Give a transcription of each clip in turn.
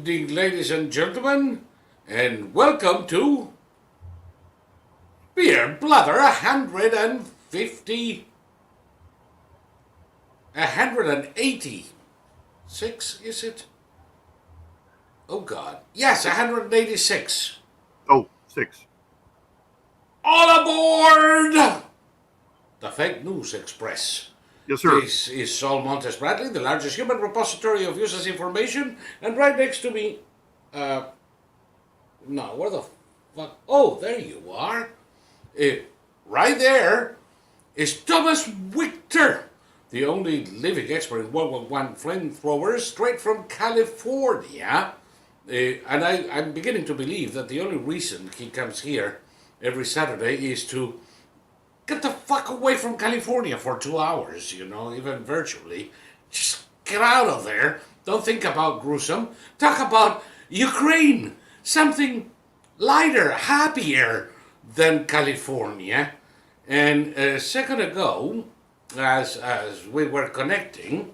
evening, ladies and gentlemen, and welcome to Beer Blather 150, 186, is it? Oh God, yes, 186. Oh, six. All aboard the Fake News Express. Yes, sir. This is Saul Montes-Bradley, the largest human repository of useless information, and right next to me, uh, no, where the fuck? Oh, there you are. Uh, right there is Thomas Wictor, the only living expert in World War One flamethrowers, straight from California. And I'm beginning to believe that the only reason he comes here every Saturday is to get the fuck away from California for 2 hours, even virtually. Just get out of there. Don't think about gruesome. Talk about Ukraine. Something lighter, happier than California. And a second ago, as we were connecting,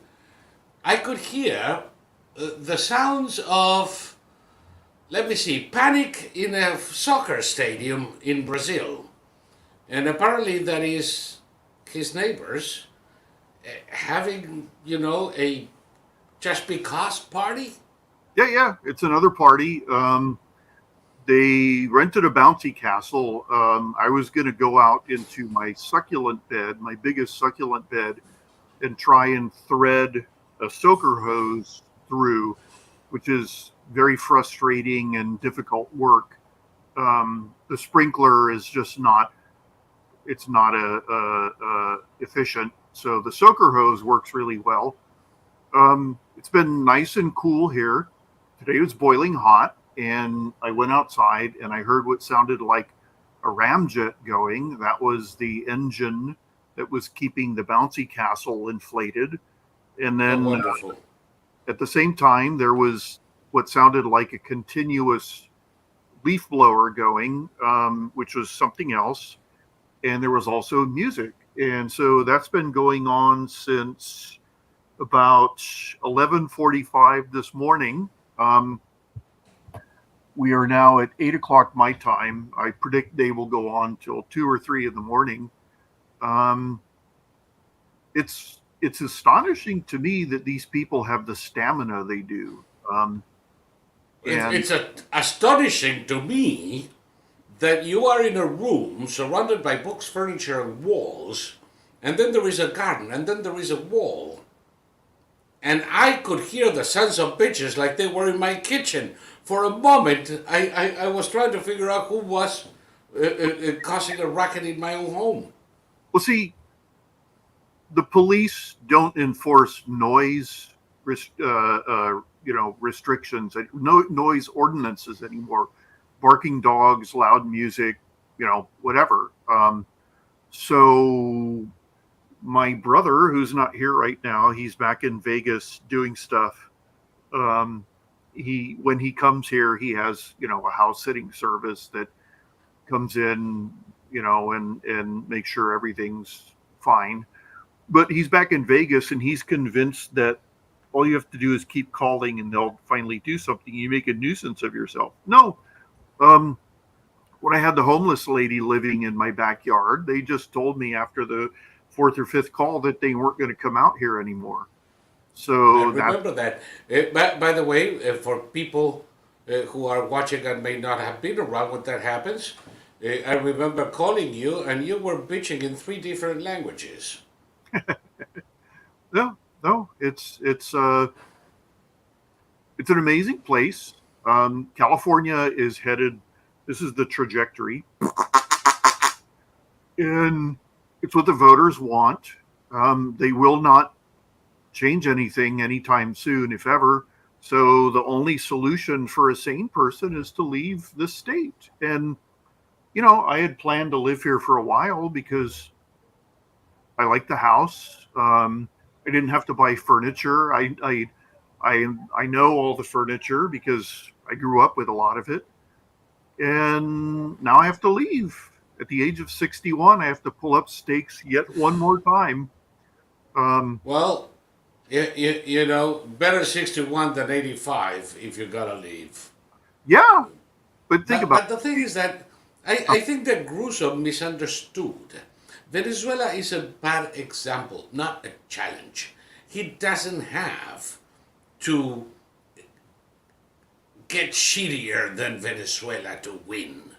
I could hear the sounds of, let me see, panic in a soccer stadium in Brazil. And apparently that is his neighbors having, a just because party. Yeah. It's another party. They rented a bouncy castle. I was going to go out into my succulent bed, my biggest succulent bed, and try and thread a soaker hose through, which is very frustrating and difficult work. The sprinkler is just not. It's not efficient. So the soaker hose works really well. It's been nice and cool here. Today was boiling hot, and I went outside and I heard what sounded like a ramjet going. That was the engine that was keeping the bouncy castle inflated. And Oh, then wonderful. at the same time, there was what sounded like a continuous leaf blower going, which was something else. And there was also music. And so that's been going on since about 11:45 this morning. We are now at 8 o'clock my time. I predict they will go on till 2 or 3 in the morning. Um, it's astonishing to me that these people have the stamina they do. And It's astonishing to me that you are in a room surrounded by books, furniture, and walls, and then there is a garden, and then there is a wall. And I could hear the sons of bitches like they were in my kitchen. For a moment, I was trying to figure out who was causing a racket in my own home. well, see, the police don't enforce noise, restrictions, no noise ordinances anymore. Barking dogs, loud music, whatever. So my brother, who's not here right now, he's back in Vegas doing stuff. He when he comes here, he has a house sitting service that comes in, and makes sure everything's fine. But he's back in Vegas, and he's convinced that all you have to do is keep calling, and they'll finally do something. You make a nuisance of yourself. No. Um, when I had the homeless lady living in my backyard, they just told me after the fourth or fifth call that they weren't going to come out here anymore. I So that remember that. By the way, for people who are watching and may not have been around when that happens, I remember calling you and you were bitching in three different languages. no, no, it's an amazing place. California is headed. This is the trajectory, and it's what the voters want. They will not change anything anytime soon, if ever. So the only solution for a sane person is to leave the state. And I had planned to live here for a while because I like the house. I didn't have to buy furniture. I know all the furniture because I grew up with a lot of it. And now I have to leave. At the age of 61, I have to pull up stakes yet one more time. Um, Well, You know, better 61 than 85 if you gotta leave. Yeah, but think about But the thing is that I think that Grusso misunderstood. Venezuela is a bad example, not a challenge. He doesn't have to get shittier than Venezuela to win.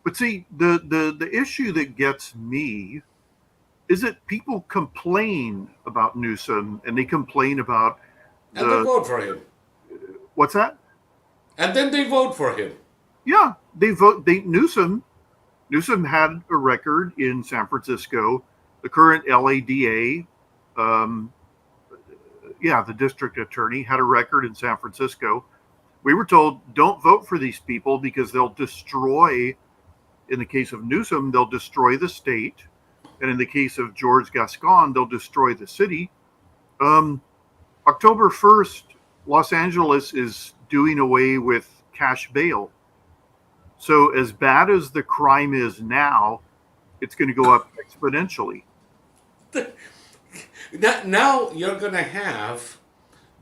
But see, the issue that gets me is that people complain about Newsom and they complain about And they the vote for him. what's that? And then they vote for him. Yeah, they vote. They Newsom had a record in San Francisco. The current LADA, the district attorney had a record in San Francisco. We were told don't vote for these people because they'll destroy. In the case of Newsom, they'll destroy the state, and in the case of George Gascon, they'll destroy the city. Um, October 1st, Los Angeles is doing away with cash bail. So, as bad as the crime is now, it's going to go up exponentially. Now you're going to have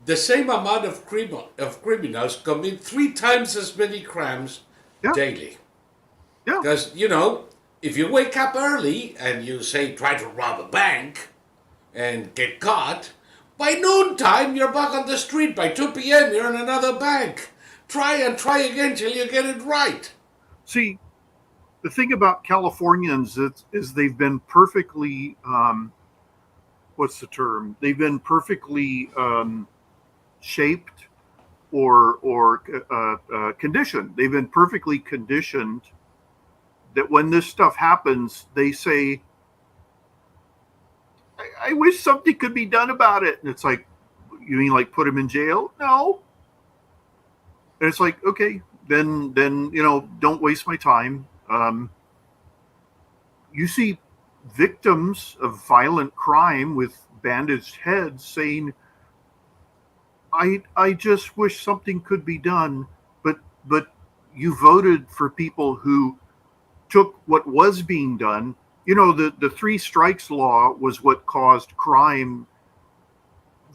the same amount of, criminals commit 3 times as many crimes Yeah, daily. yeah. Because, you know, if you wake up early and you say try to rob a bank and get caught, by noontime you're back on the street. By 2 p.m. you're in another bank. Try and try again till you get it right. See, the thing about Californians is they've been perfectly, what's the term? They've been perfectly shaped or conditioned. They've been perfectly conditioned that when this stuff happens, they say, I wish something could be done about it. And it's like, you mean like put him in jail? No. And it's like, okay, then don't waste my time. You see victims of violent crime with bandaged heads saying, I just wish something could be done, but you voted for people who took what was being done. You know, the three strikes law was what caused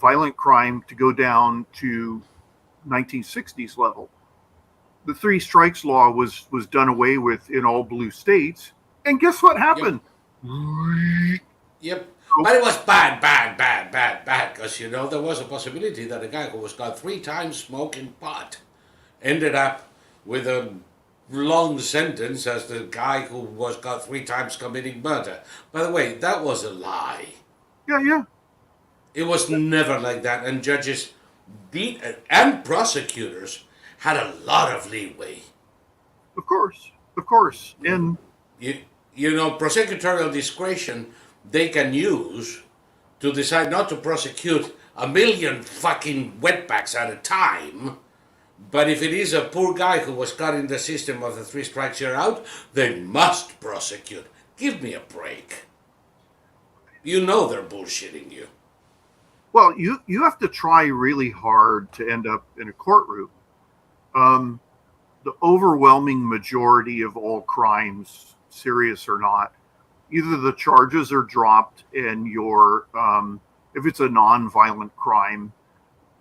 violent crime, to go down to 1960s level. The three strikes law was done away with in all blue states, and guess what Yep. happened? Yep. But it was bad, bad, bad, bad, bad. Because, you know, there was a possibility that a guy who was caught 3 times smoking pot ended up with a long sentence as the guy who was caught 3 times committing murder. By the way, that was a lie. Yeah. It was never like that. And judges and prosecutors had a lot of leeway. Of course, and You, you know, prosecutorial discretion they can use to decide not to prosecute a million fucking wetbacks at a time. But if it is a poor guy who was caught in the system of the 3 strikes you're out, they must prosecute. Give me a break. You know they're bullshitting you. well, you have to try really hard to end up in a courtroom. Um, the overwhelming majority of all crimes, serious or not, either the charges are dropped and if it's a non-violent crime,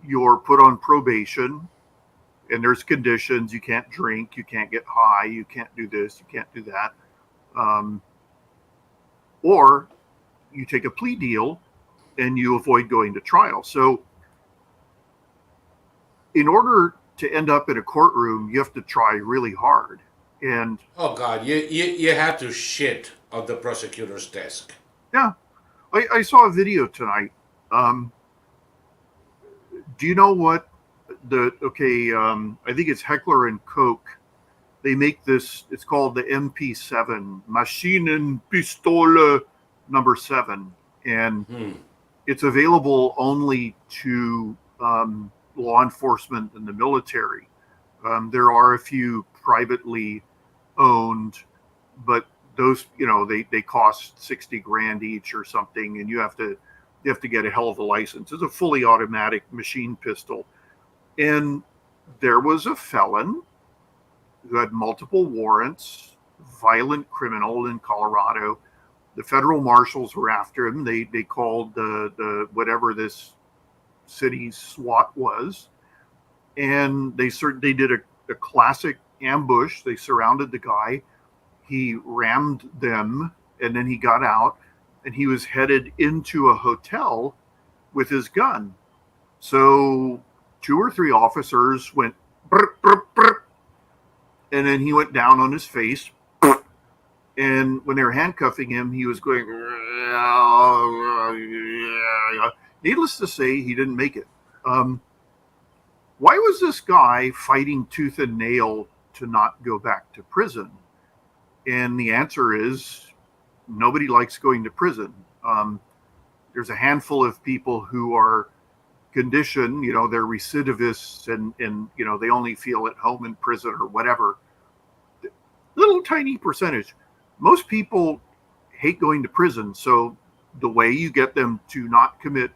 you're put on probation, and there's conditions. You can't drink, you can't get high, you can't do this, you can't do that. Um, or you take a plea deal and you avoid going to trial. So in order to end up in a courtroom, you have to try really hard. And Oh God, you have to shit on the prosecutor's desk. yeah, I saw a video tonight. Um, do you know what I think it's Heckler and Koch. They make this, it's called the MP7, Maschinen Pistole number 7. And it's available only to law enforcement and the military. There are a few privately owned, but those, they cost 60 grand each or something, and you have to get a hell of a license. It's a fully automatic machine pistol. And there was a felon who had multiple warrants, violent criminal in Colorado, The federal marshals were after him. They called the whatever this city's SWAT was, and they did a classic ambush. They surrounded the guy. He rammed them, and then he got out, and he was headed into a hotel with his gun. So 2 or 3 officers went, brr, brr, brr, and then he went down on his face. And when they were handcuffing him, he was going. Needless to say, he didn't make it. Why was this guy fighting tooth and nail to not go back to prison? And the answer is nobody likes going to prison. There's a handful of people who are conditioned, they're recidivists and they only feel at home in prison or whatever. Little tiny percentage. Most people hate going to prison. So the way you get them to not commit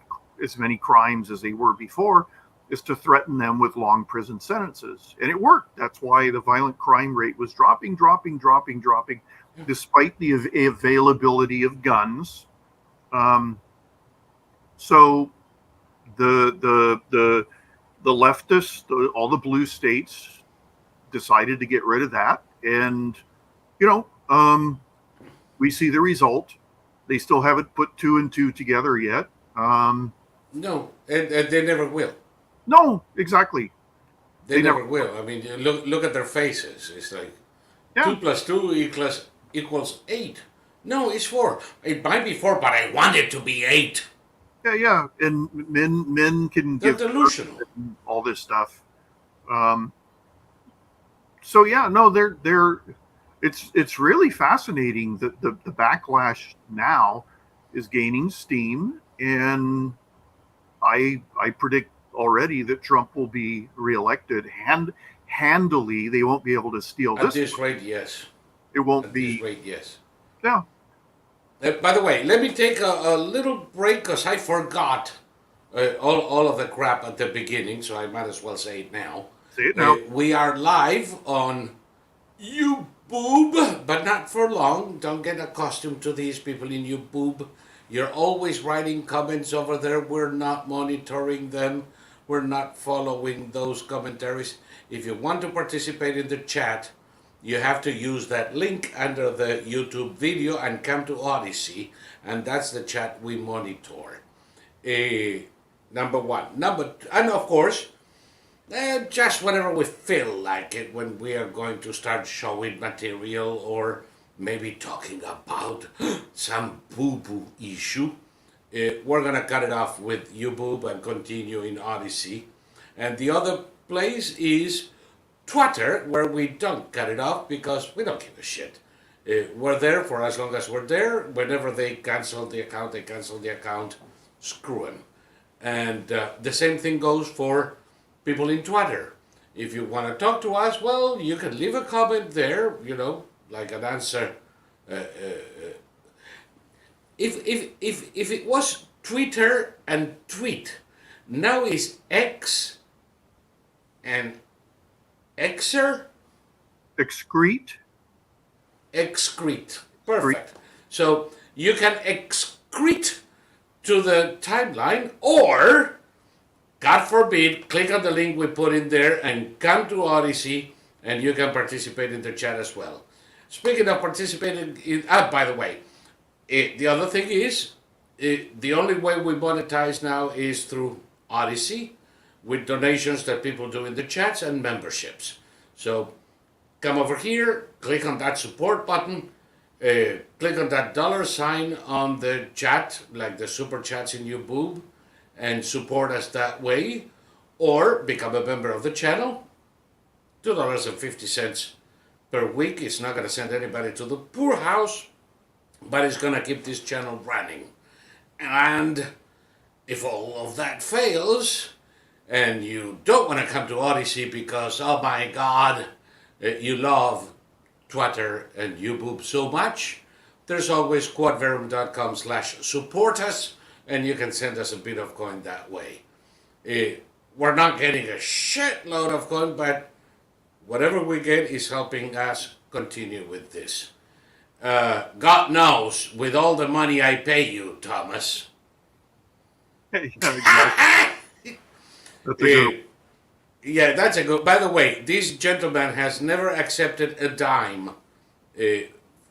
as many crimes as they were before is to threaten them with long prison sentences. And it worked. That's why the violent crime rate was dropping, despite the availability of guns. So the leftists, all the blue states decided to get rid of that. And, we see the result. They still haven't put 2 and 2 together yet. No, and they never will. No, exactly. They never will. I mean, look at their faces. It's like 2 plus 2 equals 8. No, it's 4. It might be 4, but I want it to be 8. Yeah. And men can They're give delusional. all this stuff. So yeah, no, they're. It's really fascinating that the backlash now is gaining steam, and I predict already that Trump will be reelected handily. They won't be able to steal At this. this rate, yes. It won't At be. this rate, yes. Yeah. By the way, let me take a little break because I forgot all of the crap at the beginning, so I might as well say it now. Say it now. We are live on YouTube, but not for long. Don't get accustomed to these people in YouTube. You're always writing comments over there. We're not monitoring them. We're not following those commentaries. If you want to participate in the chat, you have to use that link under the YouTube video and come to Odyssey, and that's the chat we monitor. Number one. And of course, just whenever we feel like it, when we are going to start showing material or maybe talking about some boo-boo issue, we're going to cut it off with YouTube and continue in Odyssey. And the other place is Twitter, where we don't cut it off because we don't give a shit. We're there for as long as we're there. Whenever they cancel the account, they cancel the account. Screw them. And the same thing goes for people in Twitter. If you want to talk to us, well, you can leave a comment there, like an answer. If it was Twitter and tweet, now is X and Xer? Excrete. Excrete. Perfect. So you can excrete to the timeline, or, God forbid, click on the link we put in there and come to Odyssey, and you can participate in the chat as well. Speaking of participating in, by the way, the other thing is, the only way we monetize now is through Odyssey, with donations that people do in the chats and memberships. So come over here, click on that support button, click on that $sign on the chat, like the super chats in YouTube, and support us that way, or become a member of the channel. $2.50 per week. It's not going to send anybody to the poorhouse, but it's going to keep this channel running. And if all of that fails, and you don't want to come to Odyssey because, oh my God, you love Twitter and YouTube so much, there's always quadverum.com/support us, and you can send us a bit of coin that way. We're not getting a shitload of coin, but whatever we get is helping us continue with this. God knows, with all the money I pay you, Thomas. Yeah, exactly. That's a good one. Uh, yeah, that's a good. By the way, this gentleman has never accepted a dime uh,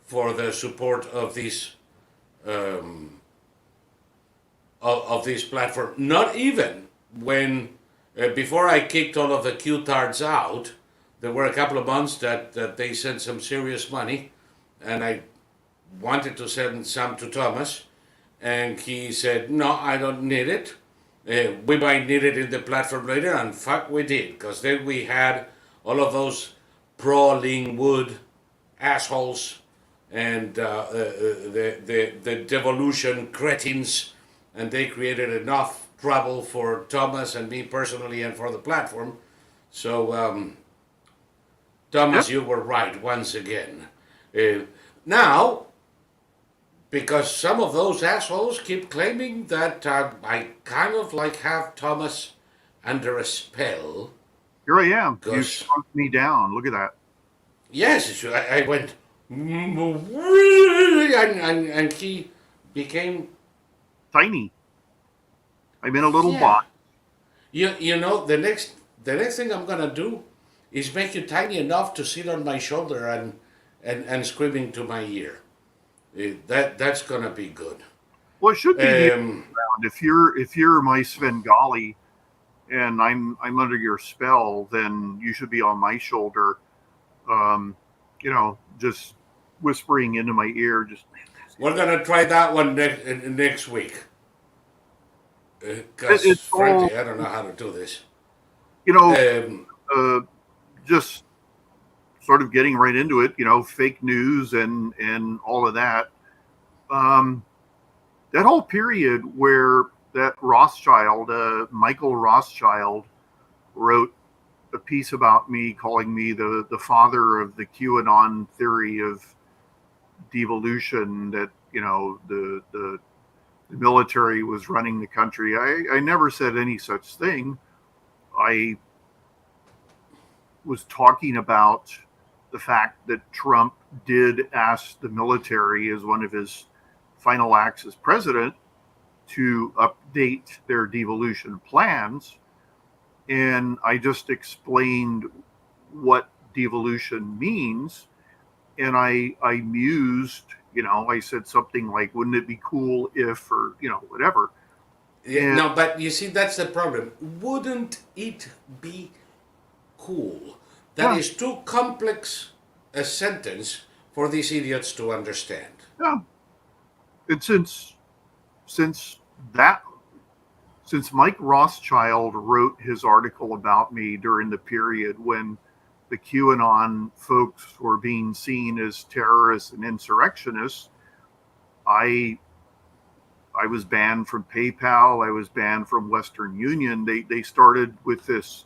for the support of um, this platform. Not even when before I kicked all of the Q-tards out, there were a couple of months that they sent some serious money, and I wanted to send some to Thomas, and he said, "No, I don't need it. We might need it in the platform later," and fuck, we did, because then we had all of those pro-Lingwood assholes and the devolution cretins, and they created enough trouble for Thomas and me personally and for the platform. So, Yep. Thomas, you were right once again. Now, because some of those assholes keep claiming that I kind of like have Thomas under a spell. Here I am. You Because, shrunk me down. Look at that. yes, I went, and he became, Tiny. I'm in a little yeah. box. You know, the next thing I'm gonna do is make you tiny enough to sit on my shoulder and screaming to my ear. That's gonna be good. Well, it should be the other Um, way around. If you're my Svengali and I'm under your spell, then you should be on my shoulder. Um, just whispering into my ear. Just we're gonna try that one next week. Because it's all frankly, I don't know how to do this. you know. Um, Uh, just sort of getting right into it. Fake news and all of that. Um, that whole period where that Rothschild, Michael Rothschild, wrote a piece about me, calling me the father of the QAnon theory of devolution. That the military was running the country. I never said any such thing. I was talking about the fact that Trump did ask the military as one of his final acts as president to update their devolution plans. And I just explained what devolution means. And I mused, I said something like, wouldn't it be cool if, or, whatever. yeah, And no, but you see, that's the problem. Wouldn't it be cool? That yeah, is too complex a sentence for these idiots to understand. yeah. And since that since Mike Rothschild wrote his article about me during the period when the QAnon folks were being seen as terrorists and insurrectionists, I I was banned from PayPal. I was banned from Western Union. They started with this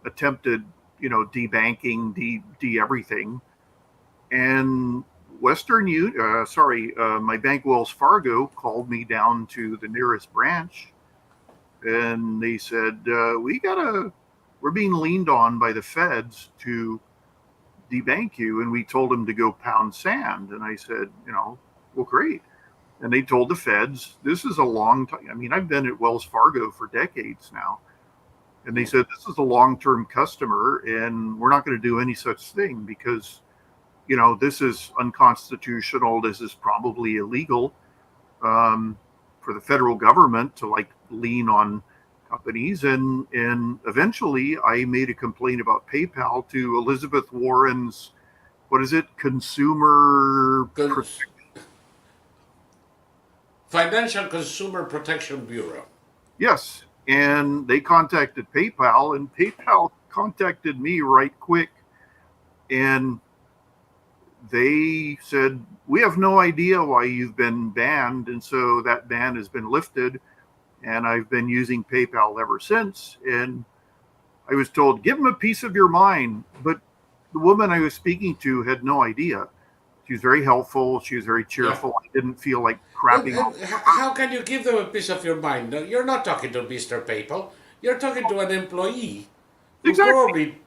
attempted, debanking, de everything, and my bank Wells Fargo called me down to the nearest branch, and they said we're being leaned on by the feds to debank you, and we told them to go pound sand, and I said, well, great. And they told the feds, this is a long time. I mean, I've been at Wells Fargo for decades now. And they said, this is a long term customer, and we're not going to do any such thing because, this is unconstitutional. This is probably illegal for the federal government to lean on companies. And eventually I made a complaint about PayPal to Elizabeth Warren's, what is it? Cons- Financial Consumer Protection Bureau. Yes, and they contacted PayPal, and PayPal contacted me right quick, and they said, we have no idea why you've been banned, and so that ban has been lifted, and I've been using PayPal ever since. And I was told, give them a piece of your mind, but the woman I was speaking to had no idea. She was very helpful. She was very Yeah. cheerful. I didn't feel like crapping on. How can you give them a piece of your mind? No, you're not talking to Mr. PayPal. You're talking to an employee who Exactly. probably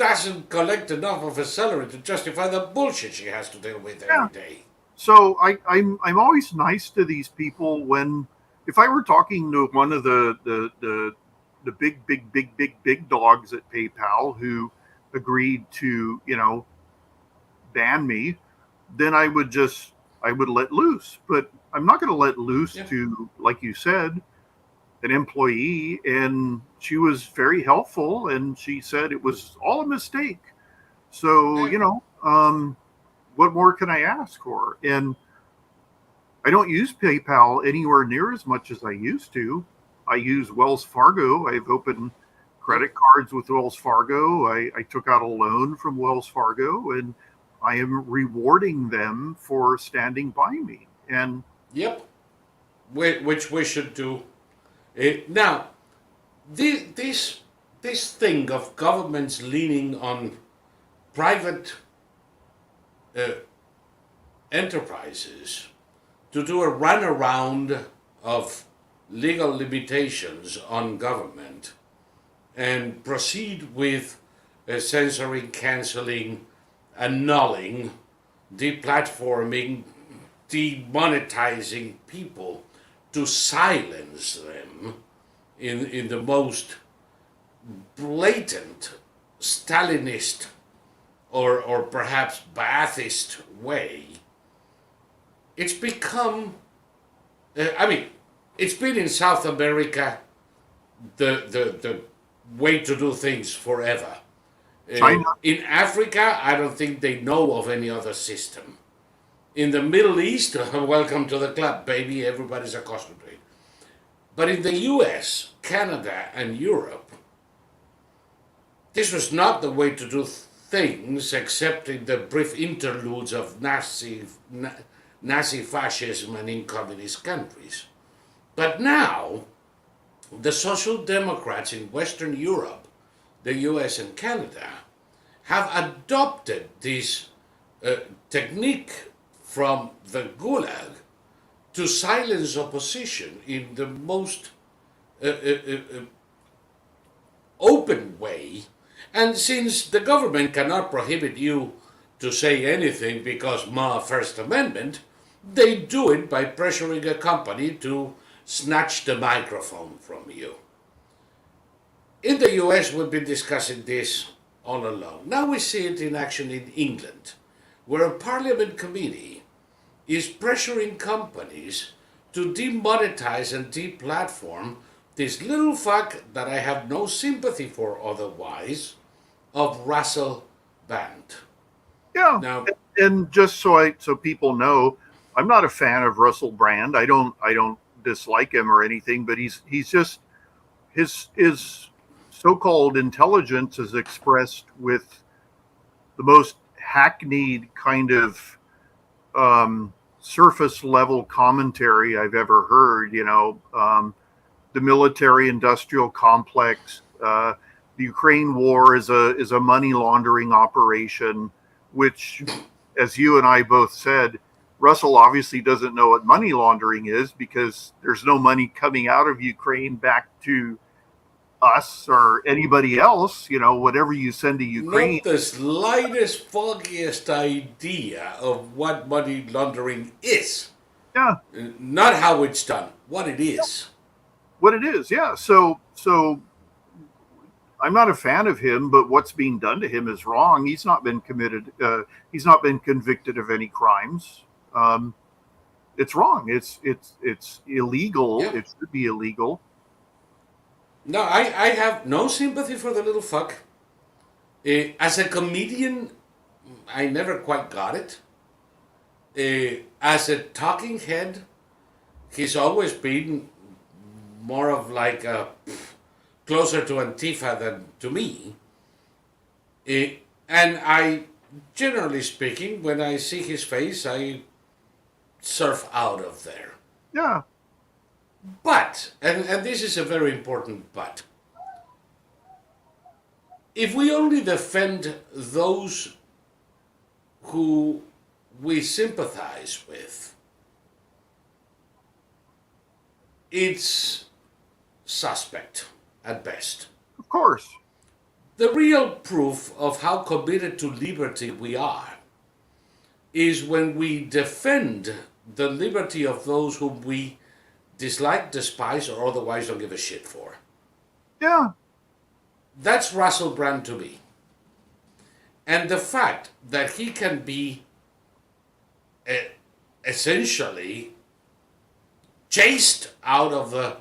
doesn't collect enough of a salary to justify the bullshit she has to deal with Yeah. every day. So I'm always nice to these people when if I were talking to one of the big dogs at PayPal who agreed to ban me, then I would let loose. But I'm not going to let loose Yeah. to, like you said, an employee. And she was very helpful, and she said it was all a mistake. So Yeah. what more can I ask for? And I don't use PayPal anywhere near as much as I used to. I use Wells Fargo. I've opened Yep. credit cards with Wells Fargo. I took out a loan from Wells Fargo, and I am rewarding them for standing by me. And Yep. Which we should do. Now, this this thing of governments leaning on private uh, enterprises to do a runaround of legal limitations on government and proceed with censoring, canceling, annulling, deplatforming, demonetizing people to silence them in the most blatant Stalinist or perhaps Baathist way. It's become, I mean, it's been in South America the way to do things forever. China, In Africa, I don't think they know of any other system. In the Middle East, welcome to the club, baby. Everybody's accustomed to it. But in the US, Canada, and Europe, this was not the way to do things, except in the brief interludes of Nazi fascism and in communist countries. But now, the Social Democrats in Western Europe, the US and Canada, have adopted this technique from the Gulag to silence opposition in the most open way. And since the government cannot prohibit you to say anything because ma First Amendment, they do it by pressuring a company to snatch the microphone from you. In the US, we've been discussing this all along. Now we see it in action in England, where a parliament committee is pressuring companies to demonetize and deplatform this little fuck that I have no sympathy for otherwise of Russell Band. yeah. Now, And just so people know, I'm not a fan of Russell Brand. I don't dislike him or anything, but he's just his so-called intelligence is expressed with the most hackneyed kind of surface level commentary I've ever heard. The military-industrial complex, the Ukraine war is a money laundering operation, which, as you and I both said, Russell obviously doesn't know what money laundering is because there's no money coming out of Ukraine back to us or anybody else. Whatever you send to Ukraine. not the slightest foggiest idea of what money laundering is. Yeah, Not how it's done, what it is. what it is. Yeah. So I'm not a fan of him, but what's being done to him is wrong. He's not been committed. He's not been convicted of any crimes. It's wrong. It's illegal. Yeah. It should be illegal. No, I have no sympathy for the little fuck. As a comedian, I never quite got it. As a talking head, he's always been more of like a closer to Antifa than to me. And I, generally speaking, when I see his face, I surf out of there. Yeah. But, and this is a very important but, if we only defend those who we sympathize with, it's suspect at best. Of course. The real proof of how committed to liberty we are is when we defend the liberty of those whom we dislike, despise, or otherwise don't give a shit for. Yeah. That's Russell Brand to me. And the fact that he can be essentially chased out of the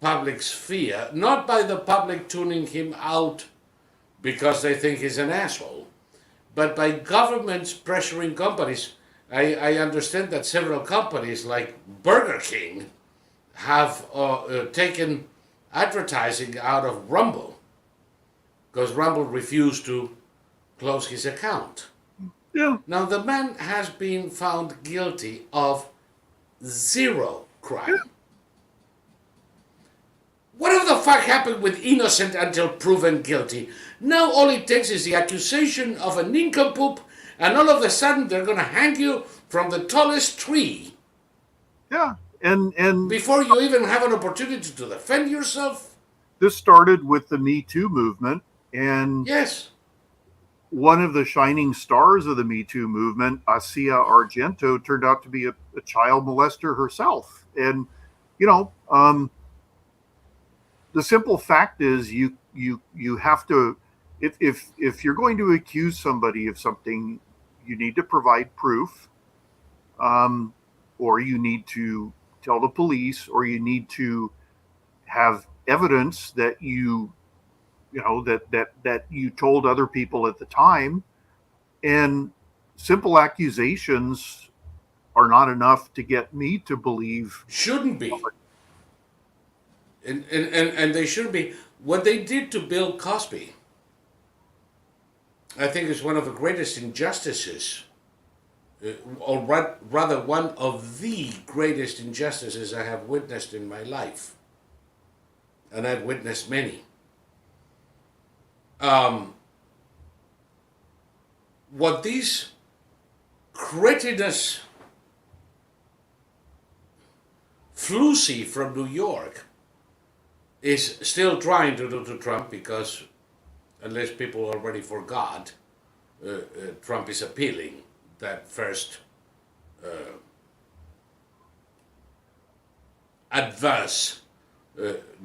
public sphere, not by the public tuning him out because they think he's an asshole, but by governments pressuring companies. I understand that several companies like Burger King have taken advertising out of Rumble because Rumble refused to close his account. Yeah. Now, the man has been found guilty of zero crime. Whatever the fuck happened with innocent until proven guilty? Now all it takes is the accusation of a nincompoop, and all of a sudden they're going to hang you from the tallest tree. Yeah. And before you even have an opportunity to defend yourself. This started with the Me Too movement, and yes, one of the shining stars of the Me Too movement, Asia Argento, turned out to be a child molester herself. And the simple fact is, you have to, if you're going to accuse somebody of something, you need to provide proof, or you need to tell the police, or you need to have evidence that that you told other people at the time. And simple accusations are not enough to get me to believe. Shouldn't be. And they shouldn't be. What they did to Bill Cosby, I think, is one of the greatest injustices, or rather one of the greatest injustices I have witnessed in my life. And I've witnessed many. What these cretinous fleecing from New York is still trying to do to Trump, because unless people already forgot, Trump is appealing that first adverse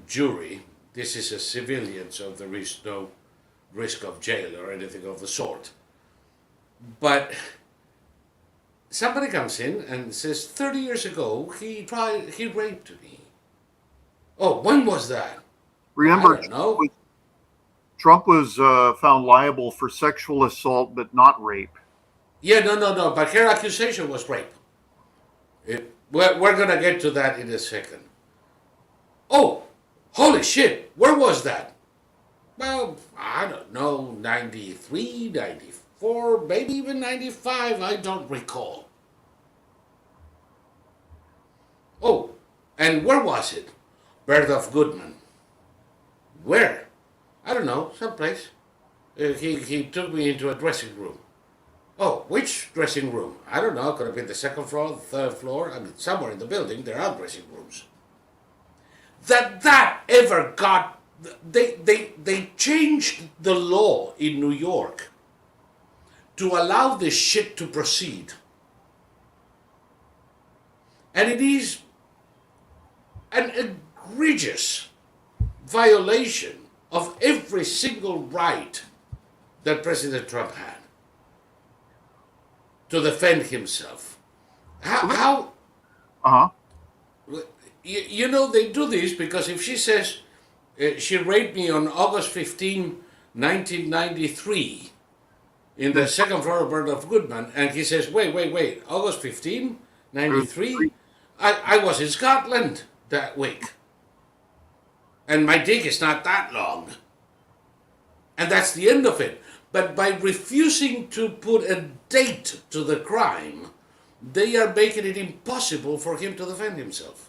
jury. This is a civilian, so there is no risk of jail or anything of the sort. But somebody comes in and says, 30 years ago, he raped me. Oh, when was that? Remember, I don't know. Trump was found liable for sexual assault, but not rape. Yeah, no. But her accusation was rape. We're going to get to that in a second. Oh, holy shit. Where was that? Well, I don't know, 93, 94, maybe even 95. I don't recall. Oh, and where was it? Birth of Goodman. Where? I don't know, someplace. He took me into a dressing room. Oh, which dressing room? I don't know, could have been the second floor, the third floor. I mean, somewhere in the building there are dressing rooms. That ever got... They changed the law in New York to allow this shit to proceed. And it is an egregious violation of every single right that President Trump had to defend himself. How you know, they do this because if she says she raped me on August 15, 1993 in the second floor of Birth of Goodman, and he says, wait, August 15, 93? I was in Scotland that week. And my dick is not that long. And that's the end of it. But by refusing to put a date to the crime, they are making it impossible for him to defend himself.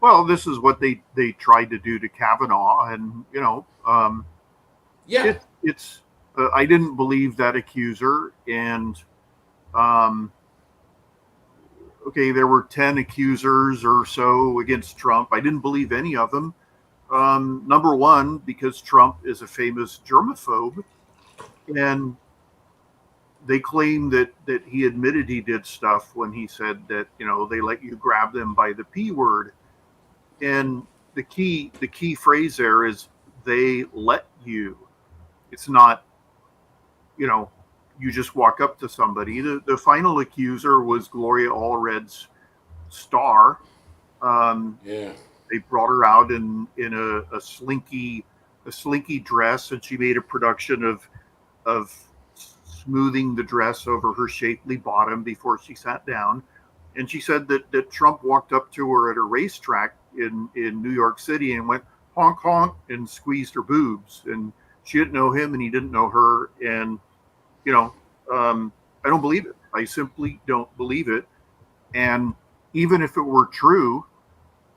Well, this is what they tried to do to Kavanaugh, and yeah, it's I didn't believe that accuser, and okay, there were 10 accusers or so against Trump. I didn't believe any of them. Number one, because Trump is a famous germaphobe, and they claim that he admitted he did stuff when he said that they let you grab them by the P word, and the key phrase there is they let you. It's not you know you just walk up to somebody. The final accuser was Gloria Allred's star. Um, Yeah. they brought her out in a slinky dress, and she made a production of smoothing the dress over her shapely bottom before she sat down. And she said that Trump walked up to her at a racetrack in New York City and went honk honk and squeezed her boobs. And she didn't know him and he didn't know her. And, you know, I don't believe it. I simply don't believe it. And even if it were true,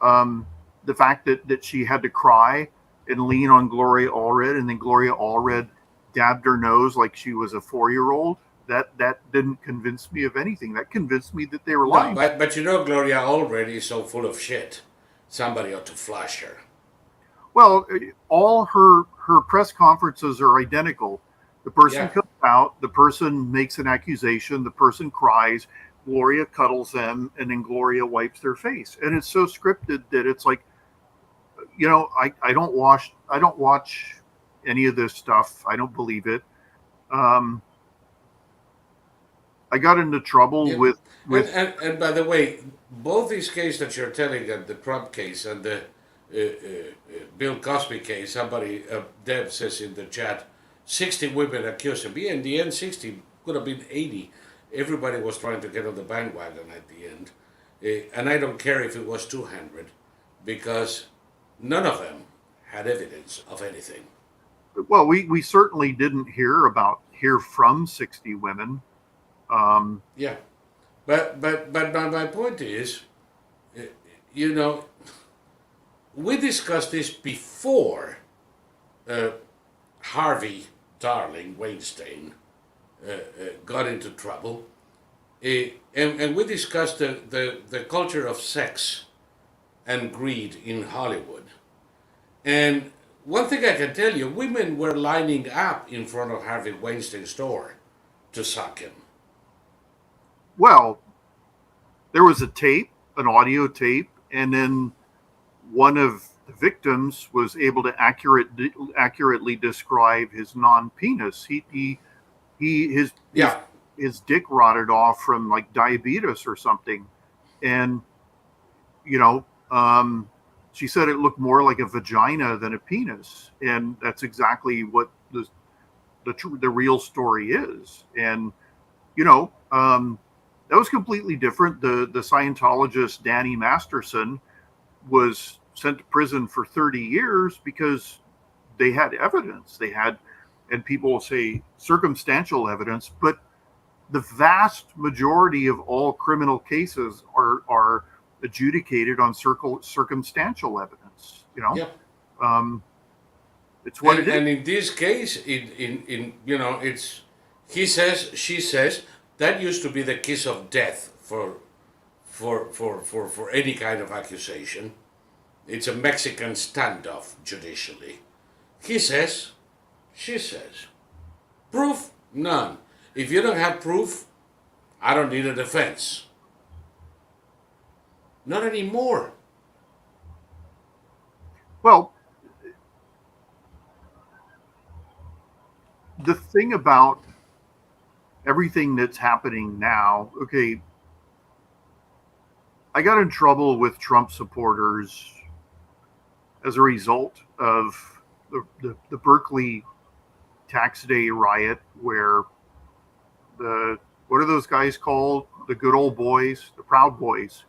the fact that she had to cry and lean on Gloria Allred, and then Gloria Allred dabbed her nose like she was a 4-year-old, that didn't convince me of anything. That convinced me that they were No, lying. but Gloria already is so full of shit. Somebody ought to flush her. Well, all her press conferences are identical. The person Yeah. comes out, the person makes an accusation, the person cries, Gloria cuddles them, and then Gloria wipes their face. And it's so scripted that it's like, I don't watch any of this stuff. I don't believe it. Um, I got into trouble Yeah. with And, with and, and by the way, both these cases that you're telling, the Trump case and the Bill Cosby case, somebody, Deb says in the chat, 60 women accused him. Yeah, in the end, 60 could have been 80. Everybody was trying to get on the bandwagon at the end. And I don't care if it was 200, because none of them had evidence of anything. well, we certainly didn't hear from 60 women. Um, Yeah. But my point is, uh, you know, we discussed this before uh, Harvey Darling Weinstein got into trouble. And we discussed the culture of sex and greed in Hollywood. And one thing I can tell you, women were lining up in front of Harvey Weinstein's store to suck him. well, there was a tape, an audio tape, and then one of the victims was able to accurately describe his non-penis. He Yeah. his dick rotted off from like diabetes or something, and you know, she said it looked more like a vagina than a penis, and that's exactly what the real story is. And you know, that was completely different. The Scientologist Danny Masterson was sent to prison for 30 years because they had evidence. And people will say circumstantial evidence, but the vast majority of all criminal cases are adjudicated on circumstantial evidence. Yep. Um, it's what it is. And in this case, in it's he says, she says, that used to be the kiss of death for any kind of accusation. It's a Mexican standoff judicially. He says, she says. Proof? None. If you don't have proof, I don't need a defense. Not anymore. Well, the thing about everything that's happening now, okay, I got in trouble with Trump supporters as a result of the Berkeley tax day riot, where what are those guys called? The good old boys, the Proud Boys.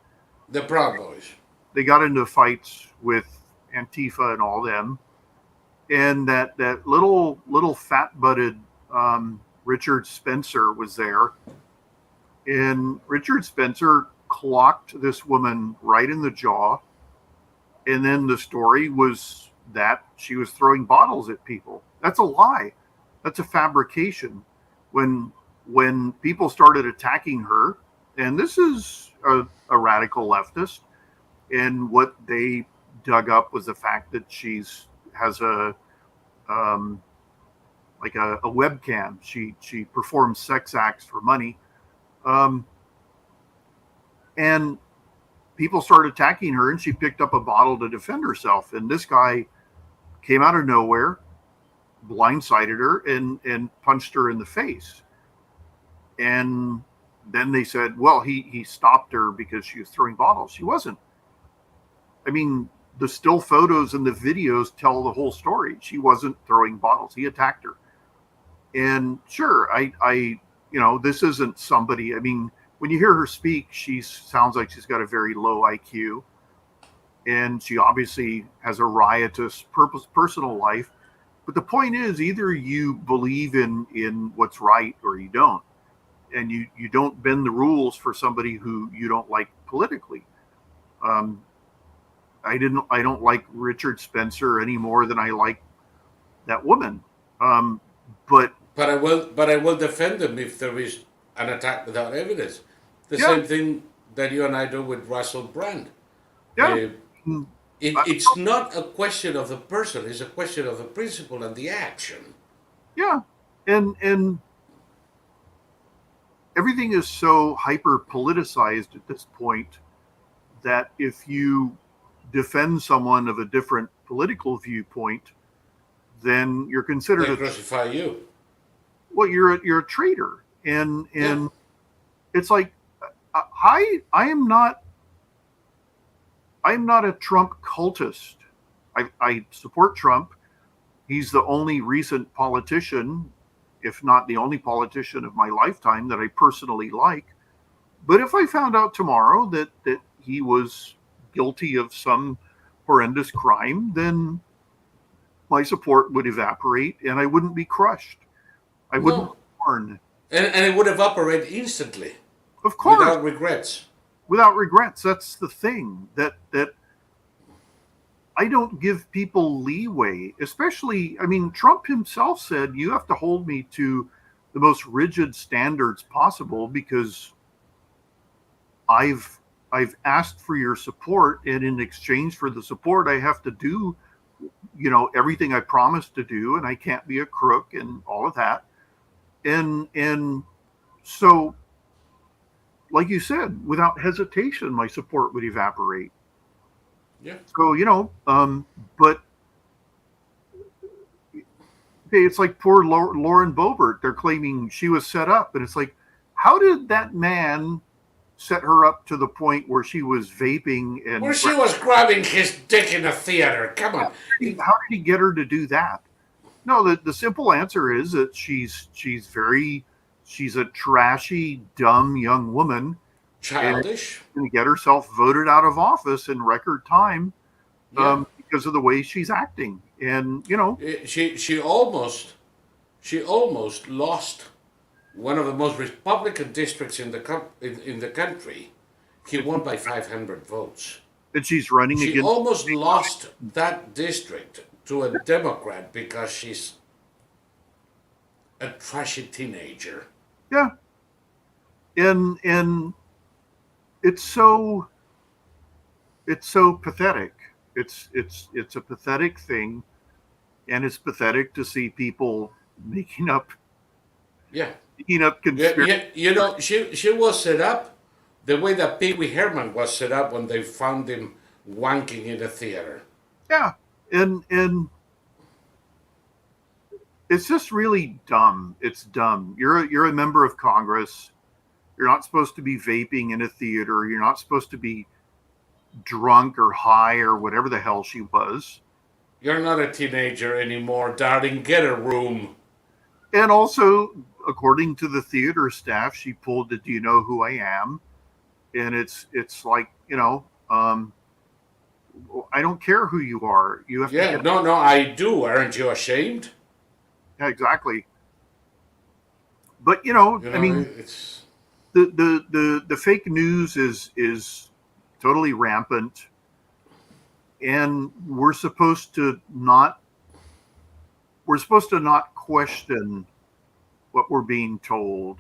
The Proud Boys. They got into fights with Antifa and all them, and that little fat butted Richard Spencer was there, and Richard Spencer clocked this woman right in the jaw, and then the story was that she was throwing bottles at people. That's a lie. That's a fabrication. When people started attacking her, and this is a radical leftist, and what they dug up was the fact that has like a webcam. She performs sex acts for money, um, and people started attacking her, and she picked up a bottle to defend herself. And this guy came out of nowhere, blindsided her, and punched her in the face. And then they said, well, he stopped her because she was throwing bottles. She wasn't. I mean, the still photos and the videos tell the whole story. She wasn't throwing bottles. He attacked her. And sure, this isn't somebody. I mean, when you hear her speak, she sounds like she's got a very low IQ, and she obviously has a riotous personal life. But the point is, either you believe in what's right or you don't, and you don't bend the rules for somebody who you don't like politically. I don't like Richard Spencer any more than I like that woman. But I will defend him if there is an attack without evidence. The yeah, same thing that you and I do with Russell Brand. yeah, It's not a question of the person; it's a question of the principle and the action. yeah, and everything is so hyper politicized at this point that if you defend someone of a different political viewpoint, then you're considered They crucify you. well, you're a traitor, and Yeah. it's like I am not a Trump cultist. I support Trump. He's the only recent politician, if not the only politician of my lifetime, that I personally like. But if I found out tomorrow that he was guilty of some horrendous crime, then my support would evaporate and I wouldn't be crushed. I wouldn't No. mourn. And it would evaporate instantly, Of course, without regrets. without regrets. That's the thing that I don't give people leeway, especially, I mean, Trump himself said you have to hold me to the most rigid standards possible because I've asked for your support, and in exchange for the support I have to do, everything I promised to do, and I can't be a crook and all of that. And so, like you said, without hesitation my support would evaporate. Yeah. So, but okay, it's like poor Lauren Boebert. They're claiming she was set up, and it's like, how did that man set her up to the point where she was vaping and Where she was grabbing his dick in a theater. Come on. how did he get her to do that? No, the simple answer is that she's a trashy, dumb young woman, Childish. and going to get herself voted out of office in record time. Yeah. Because of the way she's acting. And, She almost lost one of the most Republican districts in the country. He won by 500 votes. and she's running She against. almost lost that district to a Democrat because she's a trashy teenager. Yeah. And it's so pathetic. It's a pathetic thing, and it's pathetic to see people making up Yeah. conspiracy. She was set up the way that Pee Wee Herman was set up when they found him wanking in a theater. Yeah, and it's just really dumb. It's dumb. You're a member of Congress. You're not supposed to be vaping in a theater. You're not supposed to be drunk or high or whatever the hell she was. You're not a teenager anymore, darling. Get a room. And also, according to the theater staff, she pulled the "Do you know who I am?" And it's like, I don't care who you are. You have to Yeah, get. no, I do. Aren't you ashamed? Yeah, exactly. But I mean, It's the fake news is totally rampant, and we're supposed to not question what we're being told.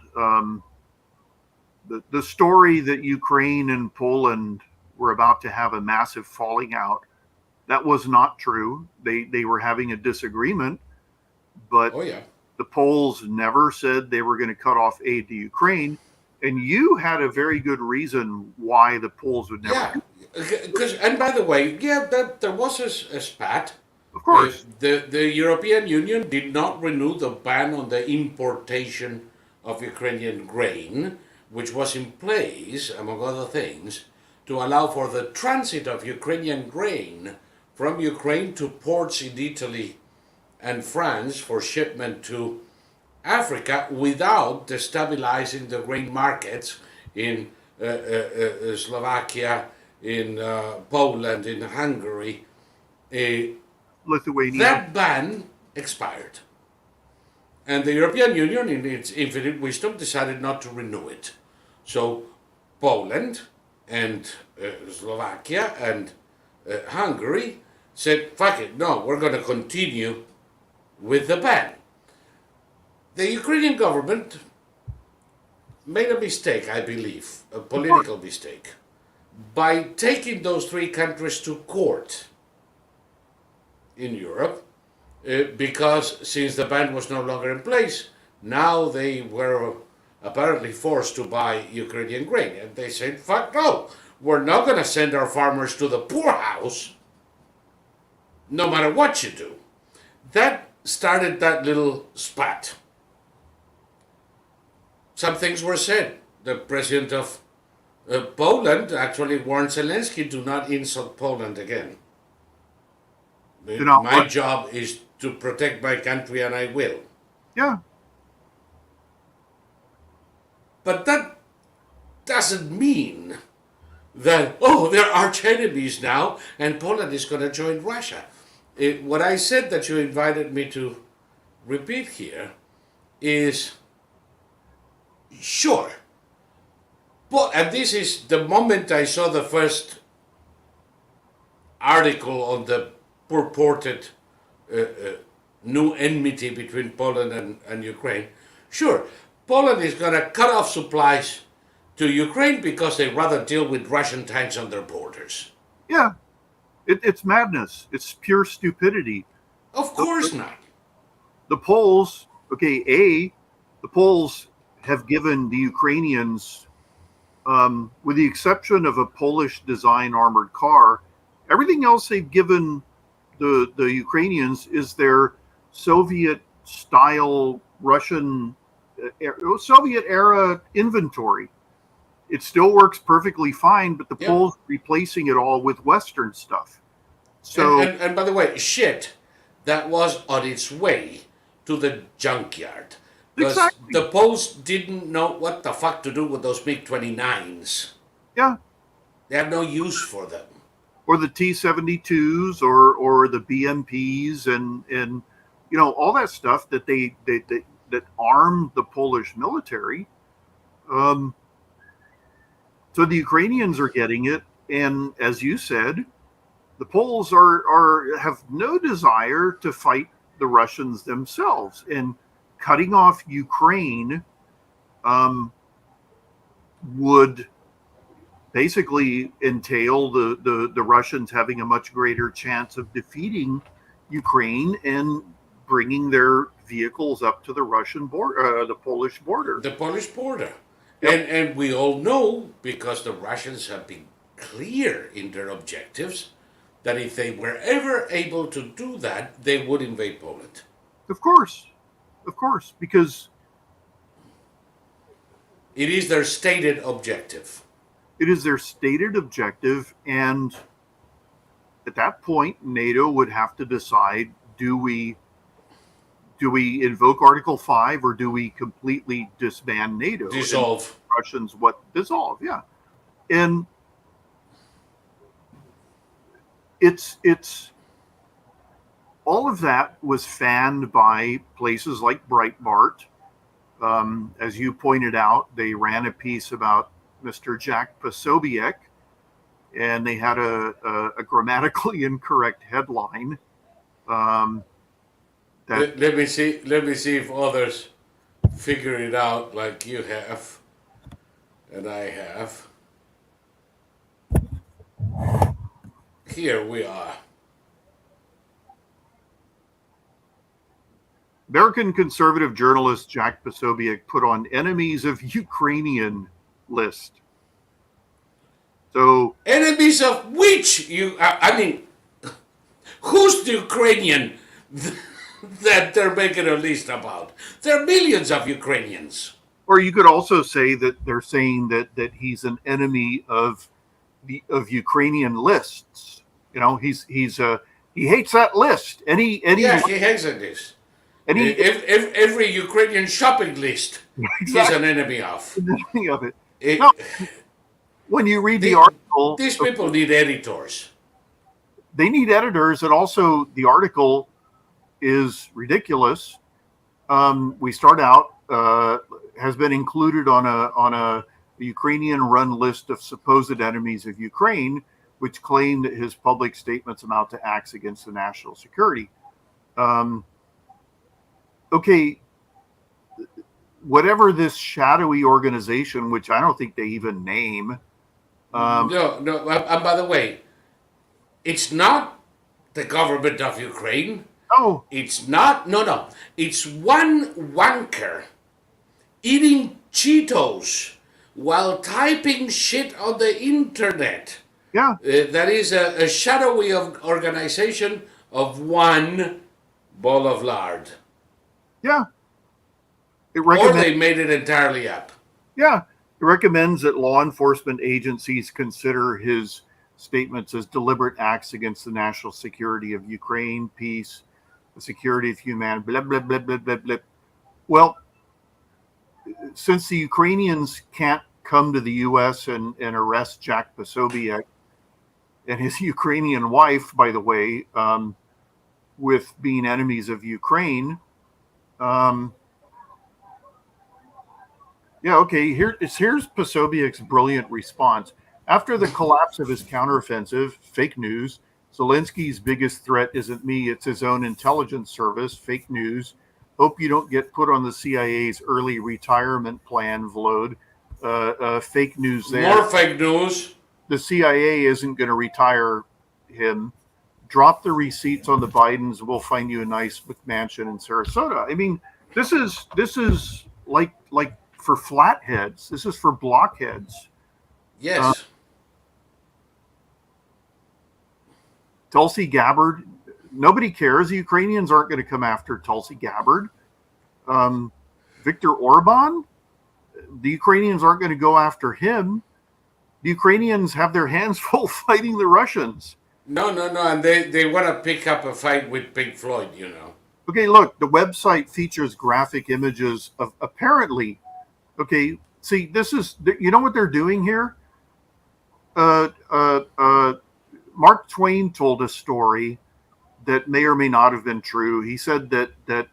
The story that Ukraine and Poland were about to have a massive falling out, That was not true. They were having a disagreement, but Oh yeah. the Poles never said they were going to cut off aid to Ukraine. And you had a very good reason why the Poles would never Yeah, do. because and by the way, yeah, that there was a spat. Of course, The European Union did not renew the ban on the importation of Ukrainian grain, which was in place, among other things, to allow for the transit of Ukrainian grain from Ukraine to ports in Italy and France for shipment to Africa without destabilizing the grain markets in Slovakia, in Poland, in Hungary. Uh, Lithuania. that ban expired. And the European Union, in its infinite wisdom, decided not to renew it. So Poland and Slovakia and Hungary said, fuck it, no, we're going to continue with the ban. The Ukrainian government made a mistake, I believe, a Of course. political mistake, by taking those three countries to court in Europe, because since the ban was no longer in place, now they were apparently forced to buy Ukrainian grain. And they said, fuck no, we're not going to send our farmers to the poorhouse, no matter what you do. That started that little spat. Some things were said. The president of Poland actually warned Zelensky, do not insult Poland again. You know My what? job is to protect my country and I will. Yeah, But that doesn't mean that, oh, they're arch enemies now and Poland is going to join Russia. What I said that you invited me to repeat here is sure. But, and this is the moment I saw the first article on the purported new enmity between Poland and Ukraine. Sure, Poland is going to cut off supplies to Ukraine because they rather deal with Russian tanks on their borders. yeah. It's madness. It's pure stupidity. Of The, course not. the Poles, okay, the Poles have given the Ukrainians, with the exception of a Polish design armored car, everything else they've given the Ukrainians is their Soviet style Russian Soviet era inventory. It still works perfectly fine, but the Yep. Poles replacing it all with Western stuff. And, So and by the way, shit that was on its way to the junkyard. Because exactly, the Poles didn't know what the fuck to do with those MiG 29s. yeah, They had no use for them. or the T-72s or the BMPs and all that stuff that that armed the Polish military. Um, so the Ukrainians are getting it, and as you said, the Poles are have no desire to fight the Russians themselves, and cutting off Ukraine would basically entail the Russians having a much greater chance of defeating Ukraine and bringing their vehicles up to the Russian border, the Polish border. The Polish border. Yep, And we all know, because the Russians have been clear in their objectives, that if they were ever able to do that, they would invade Poland. of course, because It is their stated objective. it is their stated objective, and at that point, NATO would have to decide: do we invoke Article 5 or do we completely disband NATO? Dissolve. And Russians what dissolve? Yeah, and it's all of that was fanned by places like Breitbart. As you pointed out, they ran a piece about Mr. Jack Posobiec, and they had a grammatically incorrect headline. Um, that Let me see. Let me see if others figure it out like you have, and I have. Here we are. American conservative journalist Jack Posobiec put on enemies of Ukrainian list. So Enemies of which I mean, who's the Ukrainian that they're making a list about? There are millions of Ukrainians. or you could also say that they're saying that he's an enemy of Ukrainian lists. You know, he hates that list. Any Yeah, he hates this. Every Ukrainian shopping list, he's exactly an enemy of. anything of it. It, No, when you read the article, these people need editors. they need editors, and also the article is ridiculous. We start out has been included on a Ukrainian-run list of supposed enemies of Ukraine, which claim that his public statements amount to acts against the national security. Okay, whatever this shadowy organization, which I don't think they even name. No. And by the way, it's not the government of Ukraine. Oh, It's not. No. It's one wanker eating Cheetos while typing shit on the internet. yeah, That is a shadowy organization of one ball of lard. yeah. It Or recommends. they made it entirely up. Yeah, it recommends that law enforcement agencies consider his statements as deliberate acts against the national security of Ukraine, peace, the security of humanity, blah, blah, blah, blah, blah, blah. Well, since the Ukrainians can't come to the U.S. and arrest Jack Posobiec and his Ukrainian wife, by the way, with being enemies of Ukraine, yeah, okay. Here's Posobiec's brilliant response. After the collapse of his counteroffensive, fake news, Zelensky's biggest threat isn't me, it's his own intelligence service, fake news. Hope you don't get put on the CIA's early retirement plan, Volod. Fake news there. More fake news. The CIA isn't going to retire him. Drop the receipts on the Bidens. We'll find you a nice McMansion in Sarasota. I mean, this is like for flatheads. This is for blockheads. Yes. Tulsi Gabbard. Nobody cares. The Ukrainians aren't going to come after Tulsi Gabbard. Viktor Orban. The Ukrainians aren't going to go after him. The Ukrainians have their hands full fighting the Russians. No. And they want to pick up a fight with Pink Floyd, you know. Okay, look, the website features graphic images of apparently, okay, see, this is, you know what they're doing here? Mark Twain told a story that may or may not have been true. He said that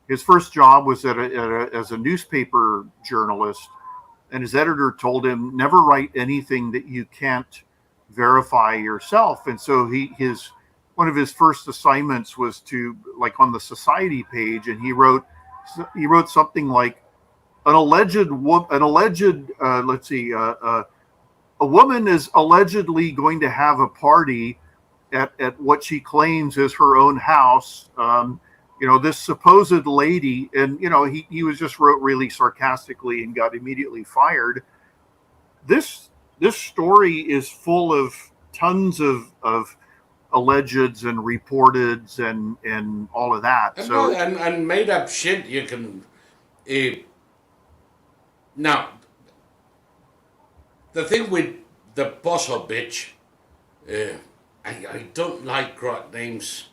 his first job was as a newspaper journalist, and his editor told him, never write anything that you can't verify yourself. And so one of his first assignments was to, like, on the society page, and he wrote something like a woman is allegedly going to have a party at what she claims is her own house. This supposed lady, and he was just wrote really sarcastically and got immediately fired. This story is full of tons of allegeds and reporteds and all of that. And made up shit you can. Now, the thing with the Poso bitch, I don't like grot names.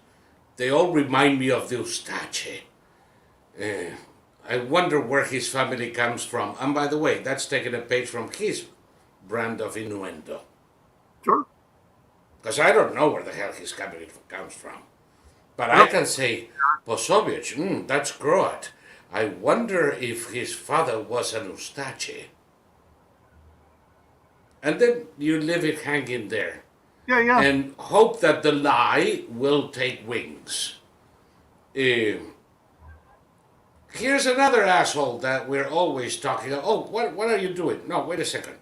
They all remind me of the Ustache. I wonder where his family comes from. And by the way, that's taking a page from his brand of innuendo. Sure. Because I don't know where the hell his family comes from. But I can say, Posobiec, that's Croat. I wonder if his father was an Ustache. And then you leave it hanging there. Yeah. And hope that the lie will take wings. Here's another asshole that we're always talking about. Oh, what are you doing? No, wait a second.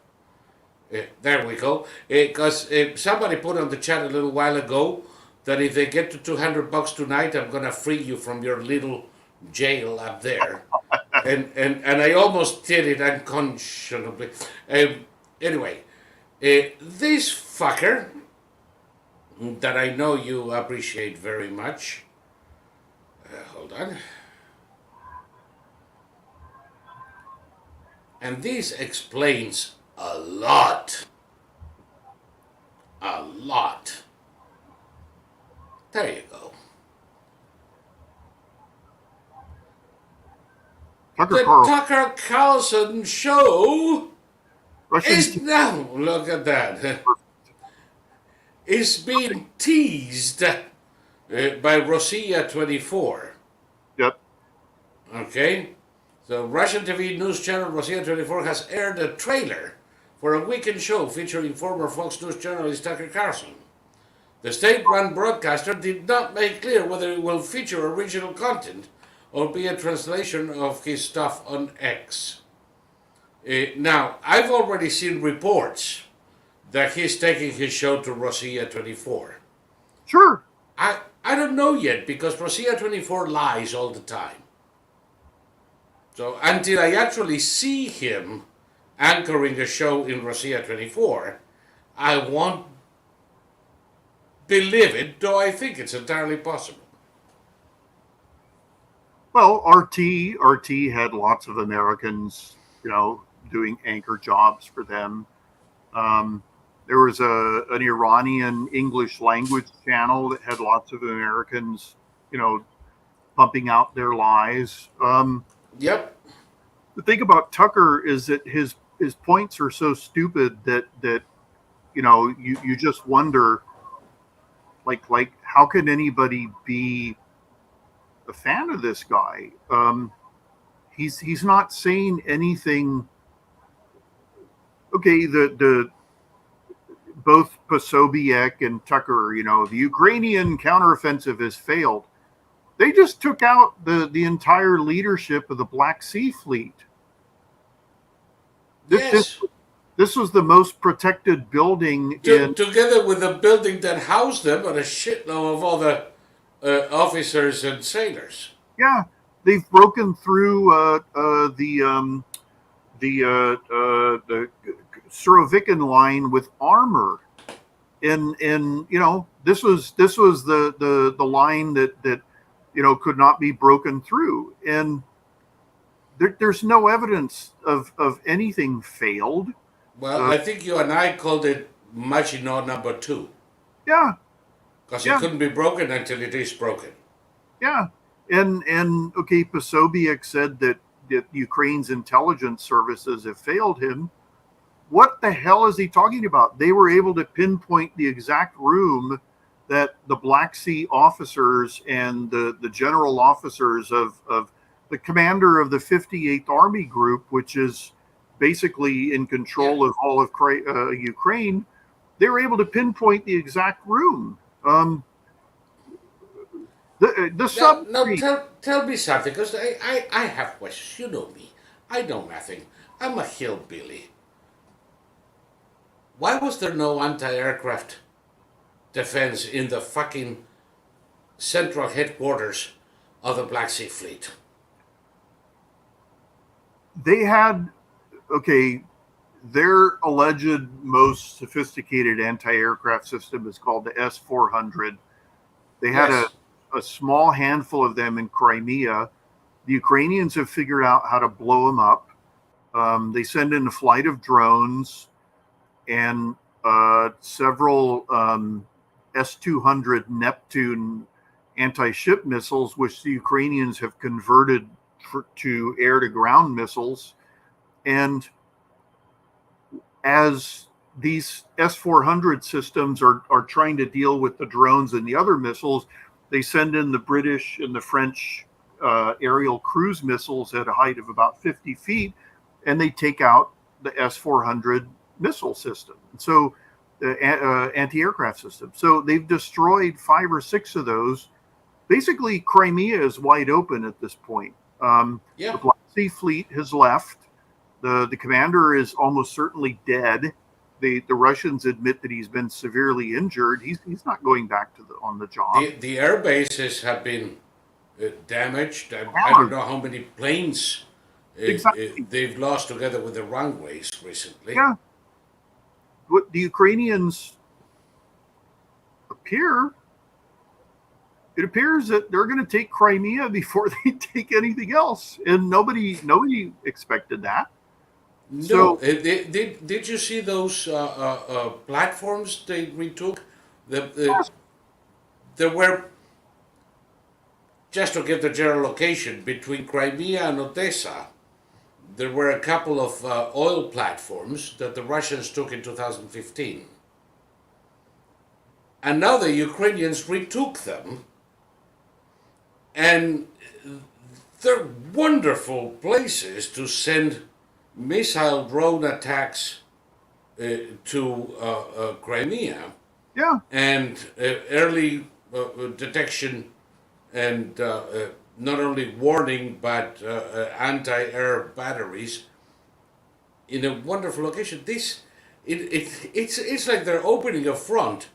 There we go. Because somebody put on the chat a little while ago that if they get to $200 tonight, I'm going to free you from your little jail up there, and I almost did it unconscionably. Anyway, this fucker that I know you appreciate very much. Hold on. And this explains a lot. A lot. There you go. Tucker Carlson show is now, look at that, is being teased by Rossiya 24. Yep. Okay? So Russian TV news channel Rossiya 24 has aired a trailer for a weekend show featuring former Fox News journalist Tucker Carlson. The state-run broadcaster did not make clear whether it will feature original content or be a translation of his stuff on X. Now, I've already seen reports that he's taking his show to Rossiya 24. Sure. I don't know yet because Rossiya 24 lies all the time. So until I actually see him anchoring a show in Rossiya 24, I won't believe it, though I think it's entirely possible. Well, RT had lots of Americans, doing anchor jobs for them. There was an Iranian English language channel that had lots of Americans, pumping out their lies. Yep. The thing about Tucker is that his points are so stupid that you just wonder, like how can anybody be a fan of this guy? He's not saying anything. Okay, the both Posobiec and Tucker, the Ukrainian counteroffensive has failed. They just took out the entire leadership of the Black Sea Fleet. Yes. This was the most protected building together with the building that housed them and a shitload of other officers and sailors. Yeah, they've broken through the Surovikin line with armor, and this was the line that could not be broken through, and there's no evidence of anything failed. Well, I think you and I called it Maginot number 2. Yeah. Because it couldn't be broken until it is broken. Yeah. And okay, Posobiec said that Ukraine's intelligence services have failed him. What the hell is he talking about? They were able to pinpoint the exact room that the Black Sea officers and the general officers of the commander of the 58th Army Group, which is basically in control of all of Ukraine, they were able to pinpoint the exact room. Tell me something, because I have questions. You know me. I know nothing. I'm a hillbilly. Why was there no anti-aircraft defense in the fucking central headquarters of the Black Sea Fleet? They had, their alleged most sophisticated anti-aircraft system is called the S-400. They had a small handful of them in Crimea. The Ukrainians have figured out how to blow them up. They send in a flight of drones and several S-200 Neptune anti-ship missiles, which the Ukrainians have converted to air-to-ground missiles. And as these S-400 systems are trying to deal with the drones and the other missiles, they send in the British and the French aerial cruise missiles at a height of about 50 feet, and they take out the S-400 missile system. So the anti-aircraft system. So they've destroyed 5 or 6 of those. Basically, Crimea is wide open at this point. The Black Sea Fleet has left. The commander is almost certainly dead. The Russians admit that he's been severely injured. He's not going back on the job. The air bases have been damaged. I don't hammered. know how many planes Exactly. they've lost together with the runways recently. Yeah. What the Ukrainians appear, it appears that they're going to take Crimea before they take anything else, and nobody expected that. No, So did you see those platforms they retook? yes, There were, just to give the general location, between Crimea and Odessa, there were a couple of oil platforms that the Russians took in 2015. And now the Ukrainians retook them, and they're wonderful places to send missile drone attacks to Crimea yeah, and early detection and not only warning but anti-air batteries in a wonderful location. It's like they're opening a front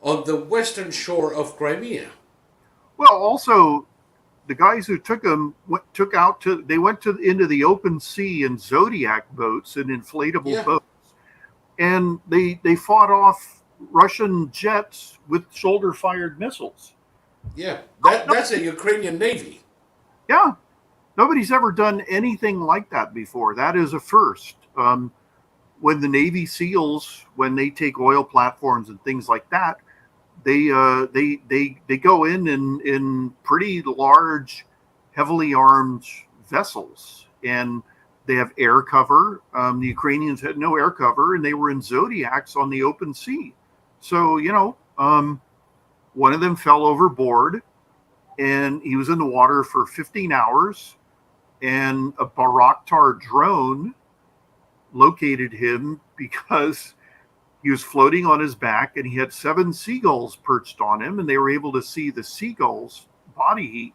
on the western shore of Crimea. well, also the guys who took them took out to they went to into the open sea in Zodiac boats and inflatable Yeah, boats, and they fought off Russian jets with shoulder fired missiles. yeah. No, That's a Ukrainian navy. yeah, nobody's ever done anything like that before. That is a first. When the Navy SEALs, when they take oil platforms and things like that, they go in pretty large, heavily armed vessels, and they have air cover. The Ukrainians had no air cover, and they were in Zodiacs on the open sea. So one of them fell overboard, and he was in the water for 15 hours, and a Bayraktar drone located him because he was floating on his back and he had 7 seagulls perched on him, and they were able to see the seagulls' body heat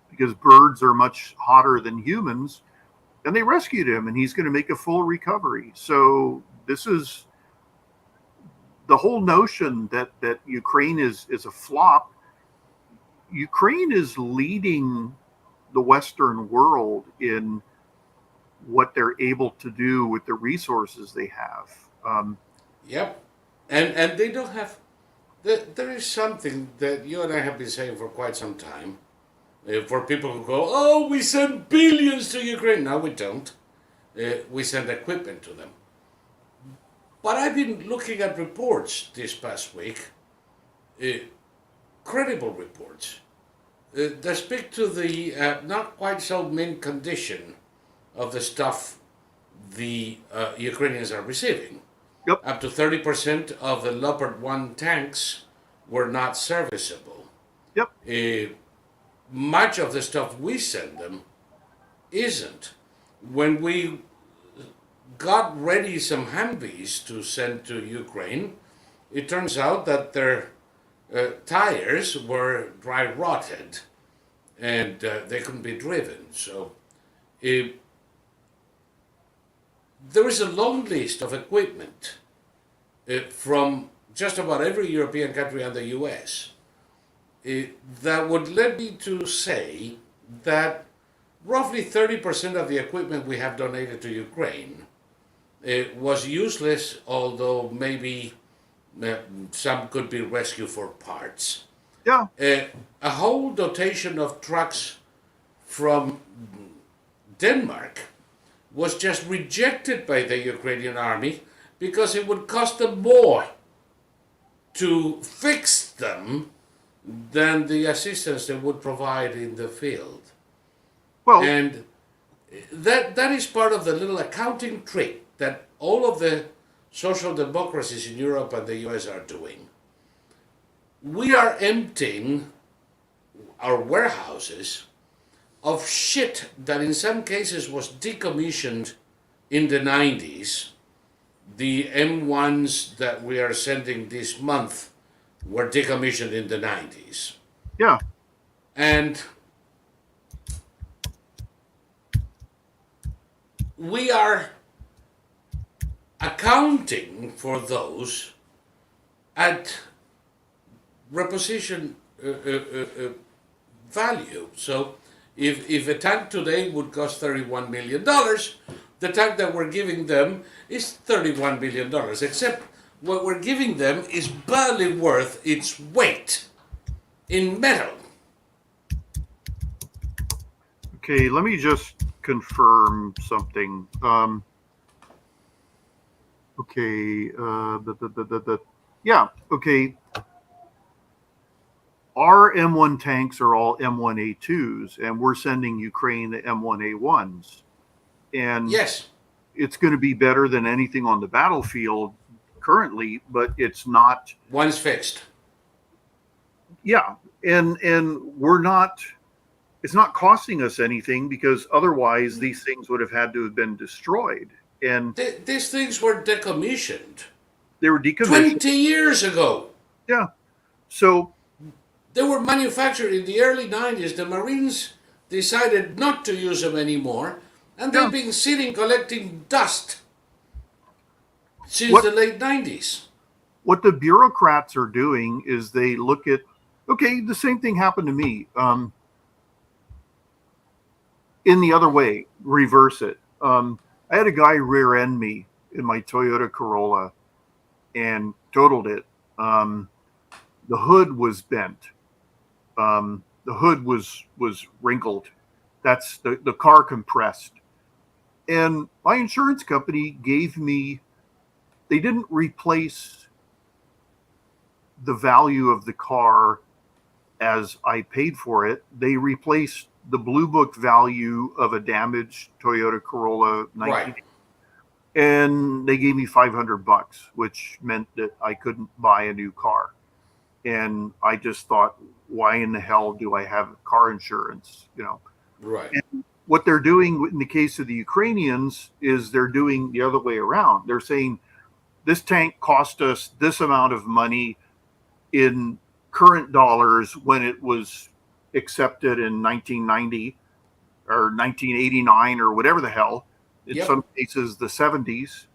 because birds are much hotter than humans. And they rescued him, and he's going to make a full recovery. So this is the whole notion that Ukraine is a flop. Ukraine is leading the Western world in what they're able to do with the resources they have. Yep. And they don't have. There is something that you and I have been saying for quite some time. For people who go, oh, we send billions to Ukraine. No, we don't. We send equipment to them. But I've been looking at reports this past week, credible reports, that speak to the not quite so mint condition of the stuff the Ukrainians are receiving. Yep. Up to 30% of the Leopard 1 tanks were not serviceable. Yep. Much of the stuff we send them isn't. When we got ready some Humvees to send to Ukraine, it turns out that their tires were dry rotted and they couldn't be driven. So there is a long list of equipment from just about every European country and the US that would lead me to say that roughly 30% of the equipment we have donated to Ukraine was useless, although maybe some could be rescued for parts. Yeah. A whole dotation of trucks from Denmark was just rejected by the Ukrainian army because it would cost them more to fix them than the assistance they would provide in the field. Well, And that is part of the little accounting trick that all of the social democracies in Europe and the US are doing. We are emptying our warehouses of shit that in some cases was decommissioned in the 90s. The M1s that we are sending this month were decommissioned in the 90s. yeah. And we are accounting for those at reposition value. So if a tank today would cost $31 million, the tank that we're giving them is $31 million, except what we're giving them is barely worth its weight in metal. Okay, let me just confirm something. Okay, yeah, okay. Our M1 tanks are all M1A2s, and we're sending Ukraine the M1A1s. And Yes, it's going to be better than anything on the battlefield currently, but it's not. one's fixed. Yeah, and we're not. It's not costing us anything because otherwise these things would have had to have been destroyed. And These things were decommissioned they were decommissioned. 20 years ago. Yeah. So They were manufactured in the early 90s. The Marines decided not to use them anymore, and they've yeah. been sitting collecting dust since What the late 90s. what the bureaucrats are doing is they look at, okay, the same thing happened to me. In the other way, reverse it. I had a guy rear end me in my Toyota Corolla and totaled it. The hood was bent. The hood was wrinkled. That's the car compressed. And my insurance company gave me, they didn't replace the value of the car as I paid for it. They replaced the Blue Book value of a damaged Toyota Corolla 19. Right. And they gave me $500, which meant that I couldn't buy a new car. And I just thought, why in the hell do I have car insurance? You know, Right. and what they're doing in the case of the Ukrainians is they're doing the other way around. They're saying this tank cost us this amount of money in current dollars when it was accepted in 1990 or 1989 or whatever the hell. In Yep. some cases, the 70s.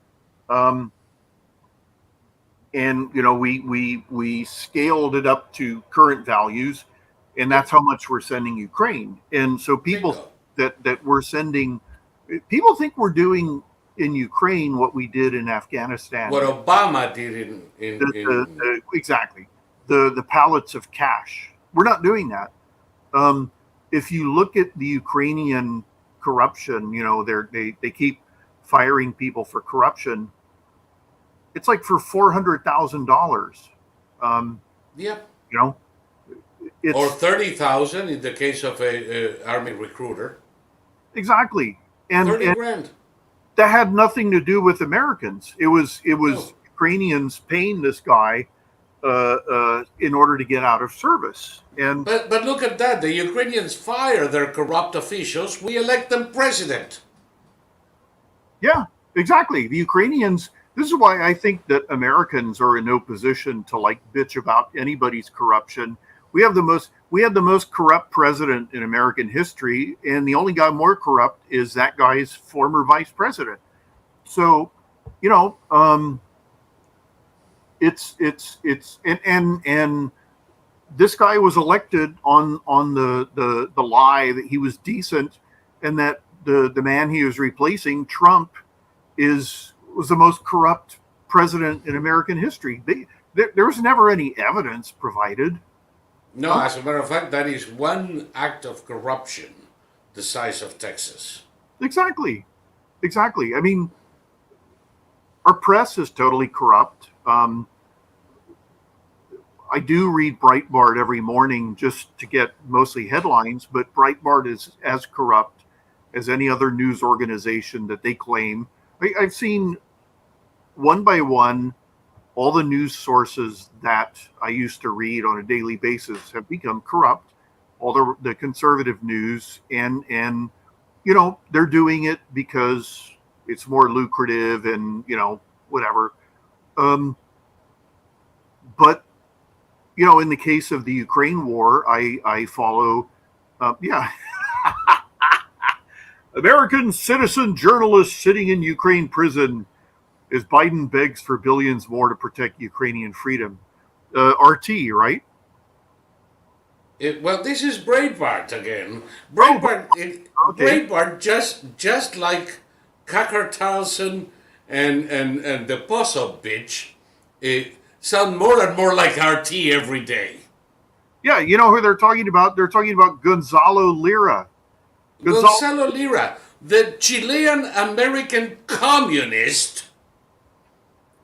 And you know, we scaled it up to current values, and that's how much we're sending Ukraine. And so people that we're sending, people think we're doing in Ukraine what we did in Afghanistan. What Obama did exactly the pallets of cash. We're not doing that. If you look at the Ukrainian corruption, you know, they keep firing people for corruption. It's like for $400,000. Yep. You know, Or 30,000 in the case of a army recruiter. Exactly. And 30 grand. That had nothing to do with Americans. It was No. Ukrainians paying this guy in order to get out of service. And But look at that. The Ukrainians fire their corrupt officials. We elect them president. yeah, exactly. The Ukrainians. This is why I think that Americans are in no position to like bitch about anybody's corruption. We had the most corrupt president in American history, and the only guy more corrupt is that guy's former vice president. So, you know, it's and this guy was elected on the lie that he was decent, and that the man he was replacing, Trump, was the most corrupt president in American history. There was never any evidence provided. No, as a matter of fact, that is one act of corruption the size of Texas. Exactly. I mean, our press is totally corrupt. I do read Breitbart every morning just to get mostly headlines, but Breitbart is as corrupt as any other news organization that they claim. I've seen one by one all the news sources that I used to read on a daily basis have become corrupt. All the conservative news, and you know, they're doing it because it's more lucrative and, you know, whatever. But you know, in the case of the Ukraine war, I follow. Yeah. American citizen journalist sitting in Ukraine prison as Biden begs for billions more to protect Ukrainian freedom. RT, right? Well, this is Breitbart again. Oh, okay. Breitbart just like Kacker Townsend and the Posso bitch, sound more and more like RT every day. Yeah, you know who they're talking about? They're talking about Gonzalo Lira. Gonzalo. Gonzalo Lira, the Chilean American communist,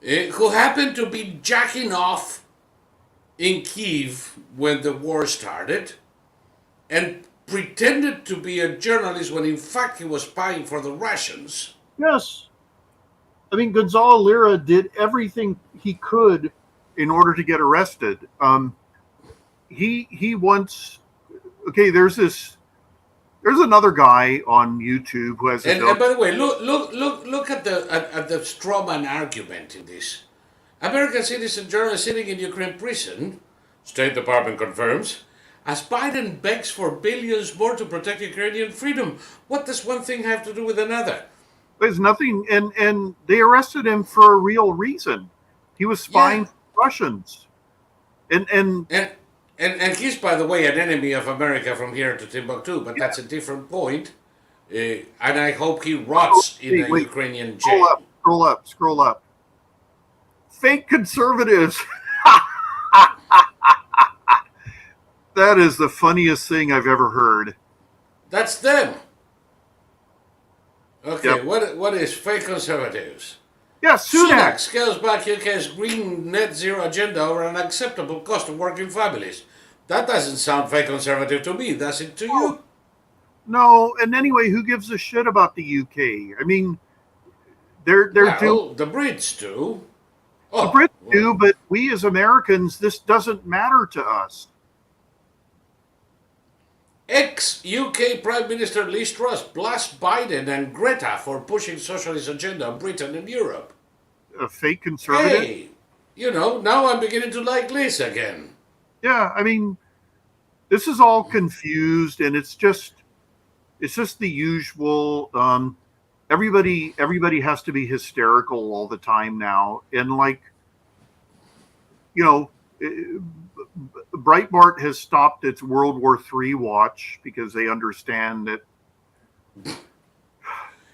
who happened to be jacking off in Kiev when the war started, and pretended to be a journalist when in fact he was spying for the Russians. Yes. I mean, Gonzalo Lira did everything he could in order to get arrested. He once, okay, there's another guy on YouTube who has a And by the way, look at the strawman argument in this. American citizen journalist sitting in Ukraine prison, State Department confirms, as Biden begs for billions more to protect Ukrainian freedom. What does one thing have to do with another? there's nothing, and they arrested him for a real reason. He was spying Yeah. for Russians, and And he's, by the way, an enemy of America from here to Timbuktu, but that's a different point. And I hope he rots in a wait, Ukrainian scroll jail. up, scroll up, scroll up. Fake conservatives. That is the funniest thing I've ever heard. That's them. Okay, Yep. what is fake conservatives? Yeah, Sunak Sunak. scales back UK's green net zero agenda over an acceptable cost of working families. That doesn't sound fake conservative to me, does it to you? No, and anyway, who gives a shit about the UK? I mean, they're doing Well, the Brits do. the Oh, Brits well, do, but we as Americans, this doesn't matter to us. ex-UK Prime Minister Liz Truss blasts Biden and Greta for pushing socialist agenda in Britain and Europe. A fake conservative. Hey, now I'm beginning to like Liz again. Yeah, I mean, this is all confused, and it's just the usual. Everybody has to be hysterical all the time now, and like you know, Breitbart has stopped its World War III watch because they understand that the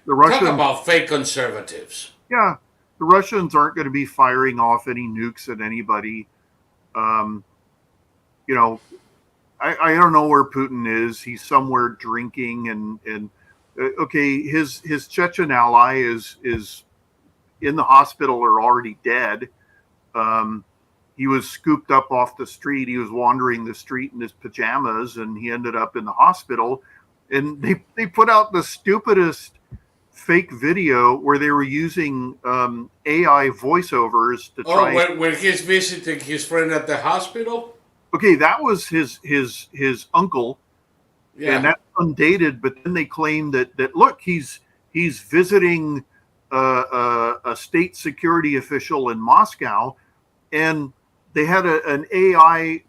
Talk Russians, about fake conservatives. yeah, the Russians aren't going to be firing off any nukes at anybody. Um, you know, I don't know where Putin is. He's somewhere drinking and okay, his Chechen ally is in the hospital or already dead. Um, he was scooped up off the street. He was wandering the street in his pajamas, and he ended up in the hospital. And they put out the stupidest fake video where they were using AI voiceovers to Oh, try. when he's visiting his friend at the hospital? Okay, that was his uncle, and Yeah. that's undated. But then they claim that look, he's visiting a state security official in Moscow, and they had an AI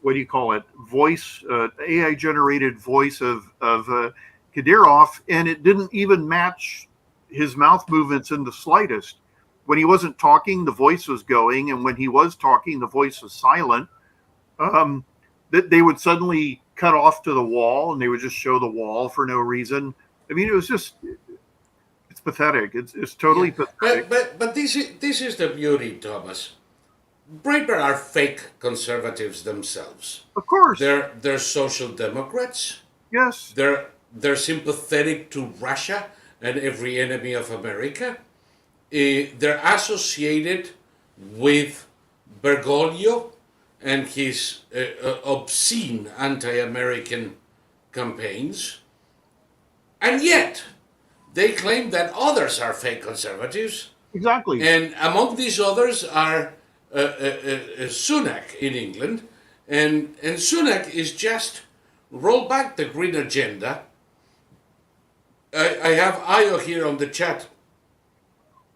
what do you call it, voice, AI generated voice of Kadyrov, and it didn't even match his mouth movements in the slightest. When he wasn't talking, the voice was going, and when he was talking, the voice was silent. That they would suddenly cut off to the wall, and they would just show the wall for no reason. I mean, it's pathetic. It's totally Yeah. pathetic. But this is the beauty, Thomas. Breitbart are fake conservatives themselves. Of course, They're social democrats. yes, They're sympathetic to Russia and every enemy of America. They're associated with Bergoglio and his obscene anti-American campaigns. And yet, they claim that others are fake conservatives. exactly. And among these others are Sunak in England. And Sunak is just roll back the green agenda. I have Ayo here on the chat.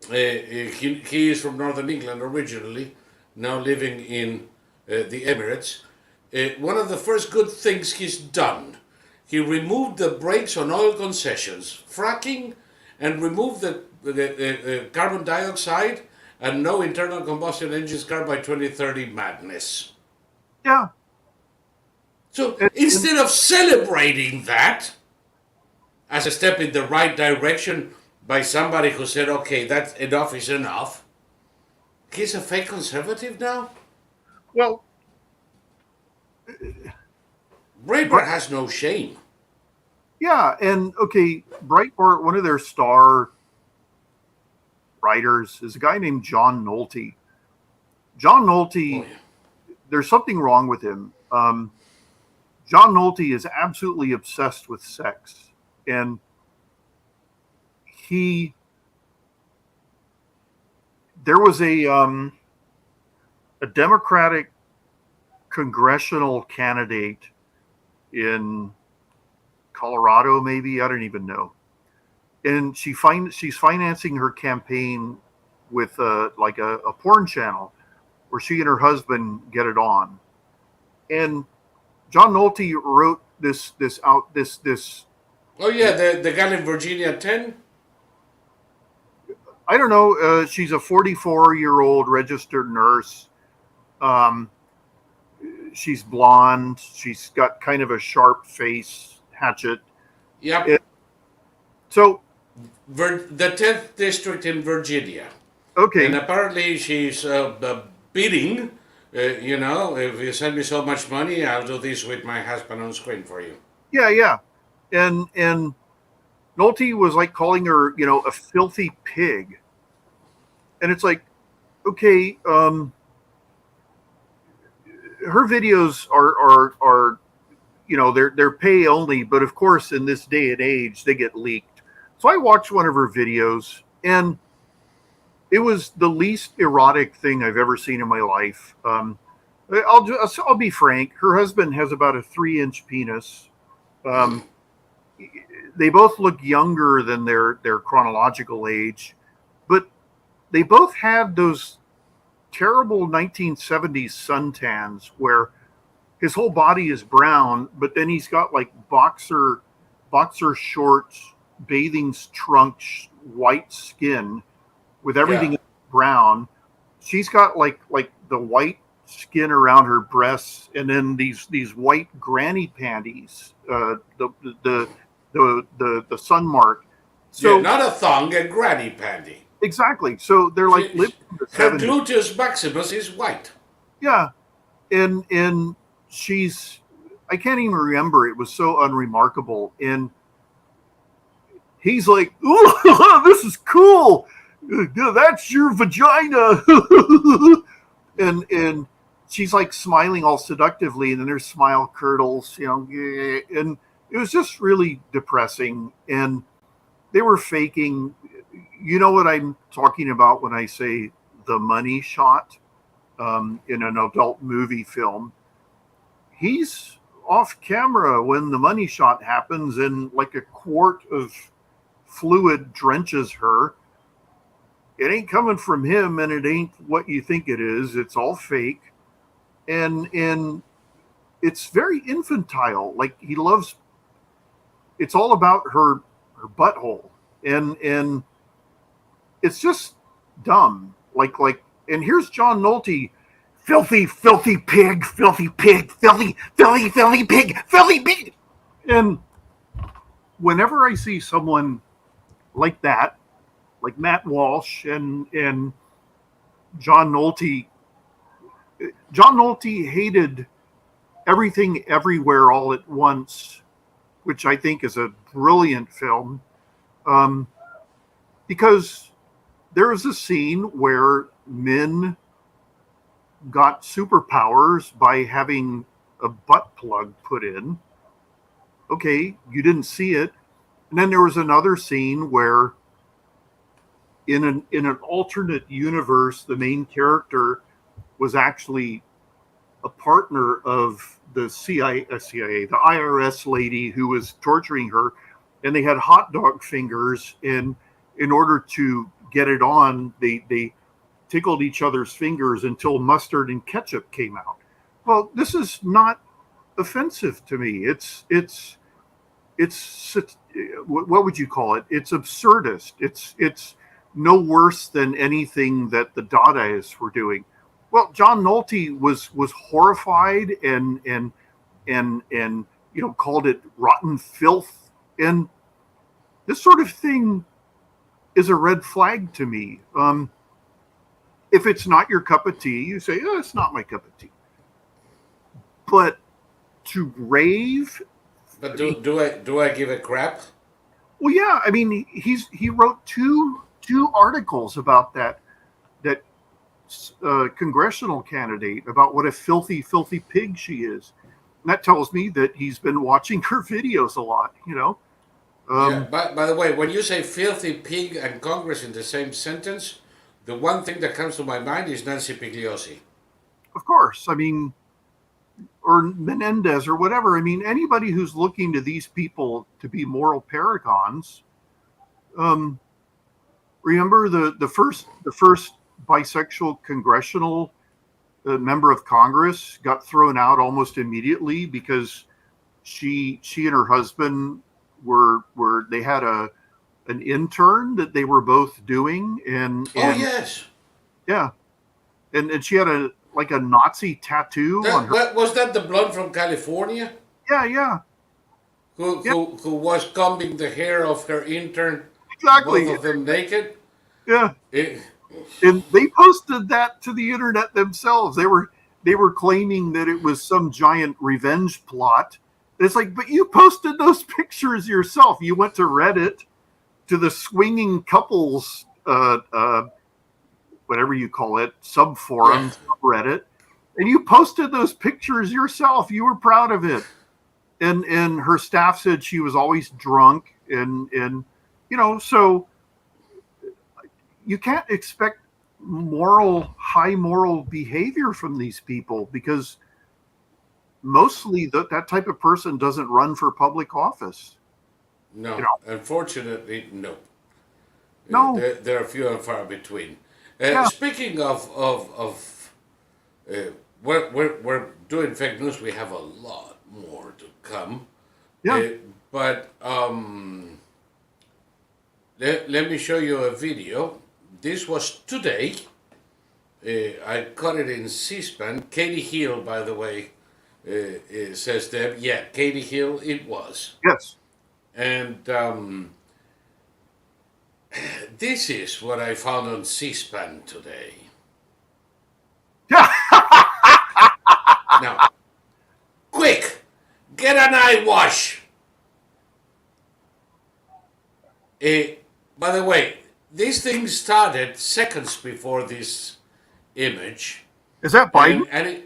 He is from Northern England originally, now living in the Emirates. One of the first good things he's done, he removed the brakes on oil concessions, fracking, and removed the carbon dioxide and no internal combustion engines car by 2030 madness. Yeah. So And instead of celebrating that as a step in the right direction by somebody who said, okay, that's enough is enough, he's a fake conservative now? well, Breitbart has no shame. yeah, and okay, Breitbart, one of their star writers is a guy named John Nolte. John Oh, Nolte, yeah. there's something wrong with him. John Nolte is absolutely obsessed with sex, and he there was a Democratic congressional candidate in Colorado, maybe I don't even know, and she's financing her campaign with like a porn channel where she and her husband get it on. And John Nolte wrote this. Oh, yeah, the gal in Virginia 10? I don't know. She's a 44-year-old registered nurse. Um, she's blonde. She's got kind of a sharp face, hatchet. Yep. It, so The 10th district in Virginia. And okay, apparently she's bidding, if you send me so much money, I'll do this with my husband on screen for you. yeah, and Nolte was like calling her, a filthy pig, and it's like, okay, her videos are they're pay only, but of course in this day and age they get leaked. So I watched one of her videos, and it was the least erotic thing I've ever seen in my life. I'll be frank. Her husband has about a 3-inch penis. Um, they both look younger than their chronological age, but they both had those terrible 1970s suntans where his whole body is brown, but then he's got like boxer shorts, bathing trunks, white skin with Yeah. everything brown. She's got like the white skin around her breasts, and then these white granny panties. The sun mark. Yeah, So not a thong, a granny panty. exactly. So they're like living in the Her 70s. gluteus maximus is white. Yeah, and she's I can't even remember. It was so unremarkable. And he's like, "Ooh, this is cool. That's your vagina." and she's like smiling all seductively, and then her smile curdles, and it was just really depressing. And they were faking. You know what I'm talking about when I say the money shot in an adult movie film. He's off camera when the money shot happens, and like a quart of fluid drenches her. It ain't coming from him, and it ain't what you think it is. It's all fake, and it's very infantile. Like he loves. It's all about her butthole, and it's just dumb. And here's John Nolte, filthy pig, filthy pig, filthy pig, filthy pig. And whenever I see someone like that, like Matt Walsh and John Nolte, John Nolte hated Everything Everywhere All at Once, which I think is a brilliant film, um, because there is a scene where men got superpowers by having a butt plug put in. Okay, you didn't see it. And then there was another scene where in an alternate universe, the main character was actually a partner of the the IRS lady who was torturing her, and they had hot dog fingers. And in order to get it on, they tickled each other's fingers until mustard and ketchup came out. Well, this is not offensive to me. It's what would you call it? It's absurdist. It's no worse than anything that the Dadaists were doing. Well, John Nolte was horrified and called it rotten filth, and this sort of thing is a red flag to me. If it's not your cup of tea, you say, "Oh, it's not my cup of tea." But to rave, But do I give a crap? well, yeah. I mean, he wrote two articles about that congressional candidate, about what a filthy pig she is. And that tells me that he's been watching her videos a lot. Yeah. By the way, when you say filthy pig and Congress in the same sentence, the one thing that comes to my mind is Nancy Pigliosi. Of course. I mean, or Menendez or whatever. I mean, anybody who's looking to these people to be moral paragons. Remember the first bisexual congressional member of Congress got thrown out almost immediately because she and her husband they had an intern that they were both doing, and Oh yes. yeah, and she had a Nazi tattoo on her. Was that the blonde from California? Yeah. Who was combing the hair of her intern, Exactly. both of them naked? Yeah. It, And they posted that to the internet themselves. They were claiming that it was some giant revenge plot. It's like, but you posted those pictures yourself. You went to Reddit, to the swinging couples, whatever you call it, subforum, subreddit, and you posted those pictures yourself. You were proud of it. And her staff said she was always drunk, and so you can't expect high moral behavior from these people, because mostly that type of person doesn't run for public office. no, unfortunately, no. No. There are few and far between. Yeah. Speaking of we're doing fake news. We have a lot more to come. Yeah. But let me show you a video. This was today. I caught it in C-SPAN. Katie Hill, by the way, says Deb. Yeah, Katie Hill, it was. Yes. And this is what I found on C-SPAN today. Yeah. Now, quick, get an eye wash. By the way, this thing started seconds before this image. Is that Biden? And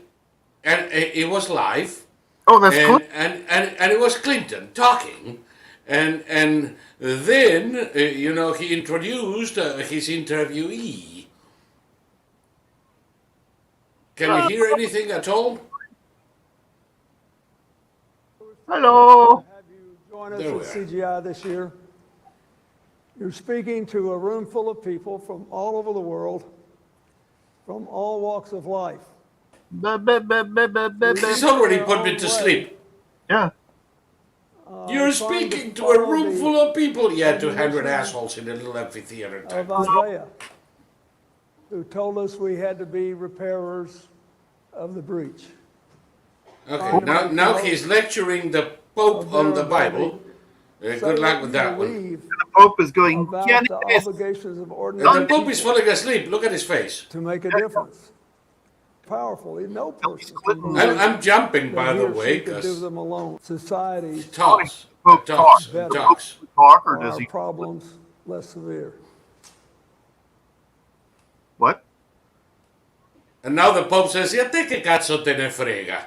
it was live. Oh, that's cool. And it was Clinton talking. And then, he introduced his interviewee. Can you hear anything at all? Hello. Have you join us There at we are. CGI this year? You're speaking to a room full of people from all over the world, from all walks of life. This already put me to sleep. Yeah. You're trying speaking to follow a room the full of people. Yeah, 200 definition assholes in a little amphitheater type. of Isaiah, who told us we had to be repairers of the breach. Okay, now he's lecturing the Pope on the Bible. Good luck with that one. Believe The Pope is going, about "Get the this." obligations of And ordinary the Pope is people falling asleep. Look at his face. to make a difference. Powerful. No person can Clinton. believe I'm jumping, by that he the or she way, could do because them alone. Society talks, Pope talks, talks. better. talks. Talk, or does our he? problems less severe. What? And now the Pope says, "Ya te che cazzo te ne frega."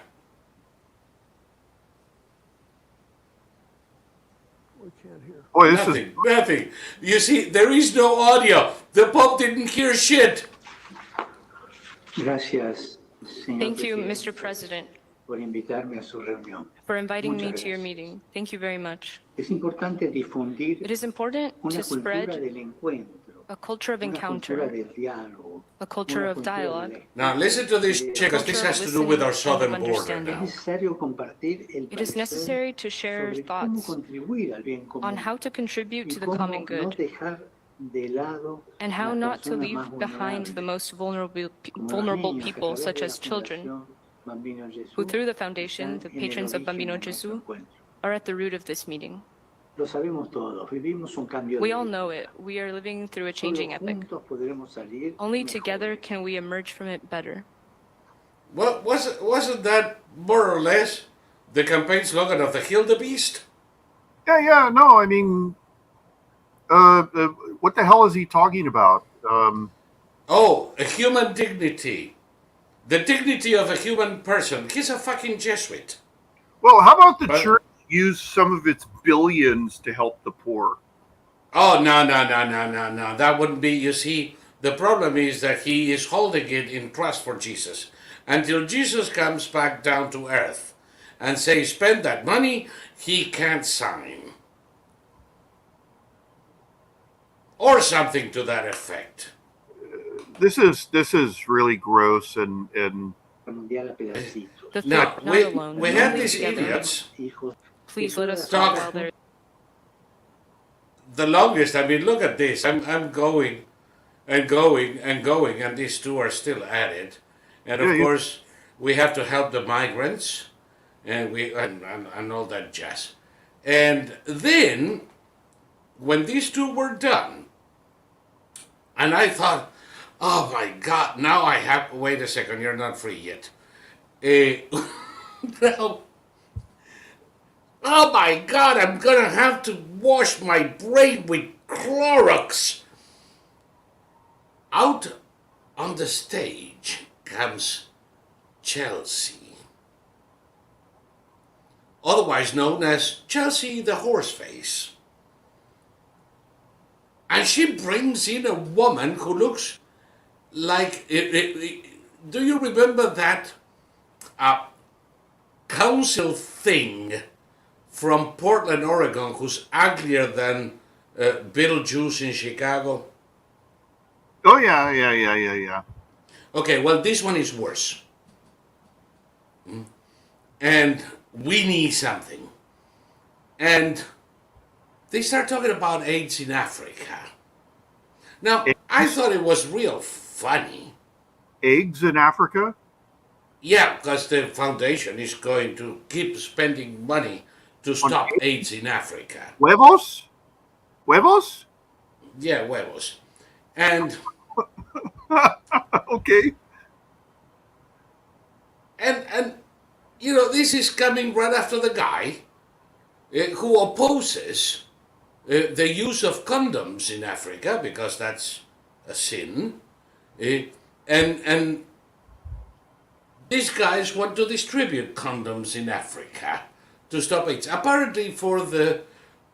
We can't hear. Boy, this is Nothing. You see, there is no audio. The Pope didn't hear shit. Gracias, señor Thank you, presidente, Mr. President, por invitarme a su reunión. for inviting me Muchas to your gracias. meeting. Thank you very much. Es importante difundir It is important una to cultura spread del encuentro, a culture of una cultura encounter, del diálogo, a culture una of cultura dialogue. del- Now listen to this chick, because this has to do with our southern border Understanding. now. Es necesario compartir el It is parecer necessary to share sobre cómo thoughts contribuir al bien común on how to contribute y to the cómo common no good dejar de lado and how las not to personas leave más behind the vulnerables, most vulnerable, como los vulnerable niños que a people, través such de la as children, Fundación Bambino who Jesús through the foundation, están the en el patrons of origen Bambino de nuestro Gesù, encuentro. are at the root of this meeting. Lo sabemos todos, vivimos un cambio We de all época. know it. We are living through a Solo changing epoch. juntos podremos salir Only together mejores. can we emerge from it better. Well, wasn't that more or less the campaign slogan of the Hill the Beast? Yeah. No, I mean, what the hell is he talking about? Oh, a human dignity. The dignity of a human person. He's a fucking Jesuit. Well, how about the But church use some of its billions to help the poor? oh, no. That wouldn't be. You see, the problem is that he is holding it in trust for Jesus. Until Jesus comes back down to earth and says, spend that money, he can't sign. Or something to that effect. This is really gross and Mundial a pedacitos. The Now, threat, not alone, we had only these together. idiots Hijos, Please let us Talk. talk while there. the longest. I mean, look at this. I'm going and going and going, and these two are still at it. And of Yeah, course, we have to help the migrants, and all that jazz. And then, when these two were done, and I thought, oh my God, now I have. Wait a second, you're not free yet. No. Oh my God, I'm gonna have to wash my brain with Clorox. Out on the stage comes Chelsea, otherwise known as Chelsea the Horseface. And she brings in a woman who looks like. Do you remember that council thing from Portland, Oregon, who's uglier than Beetlejuice in Chicago? oh yeah. Okay, well, this one is worse. And we need something. And they start talking about AIDS in Africa. Now, I thought it was real funny. Eggs in Africa? Yeah, because the foundation is going to keep spending money to stop AIDS in Africa. Huevos? Huevos? Yeah, huevos. And Okay. and you know, this is coming right after the guy who opposes the use of condoms in Africa because that's a sin. And these guys want to distribute condoms in Africa to stop AIDS. Apparently, for the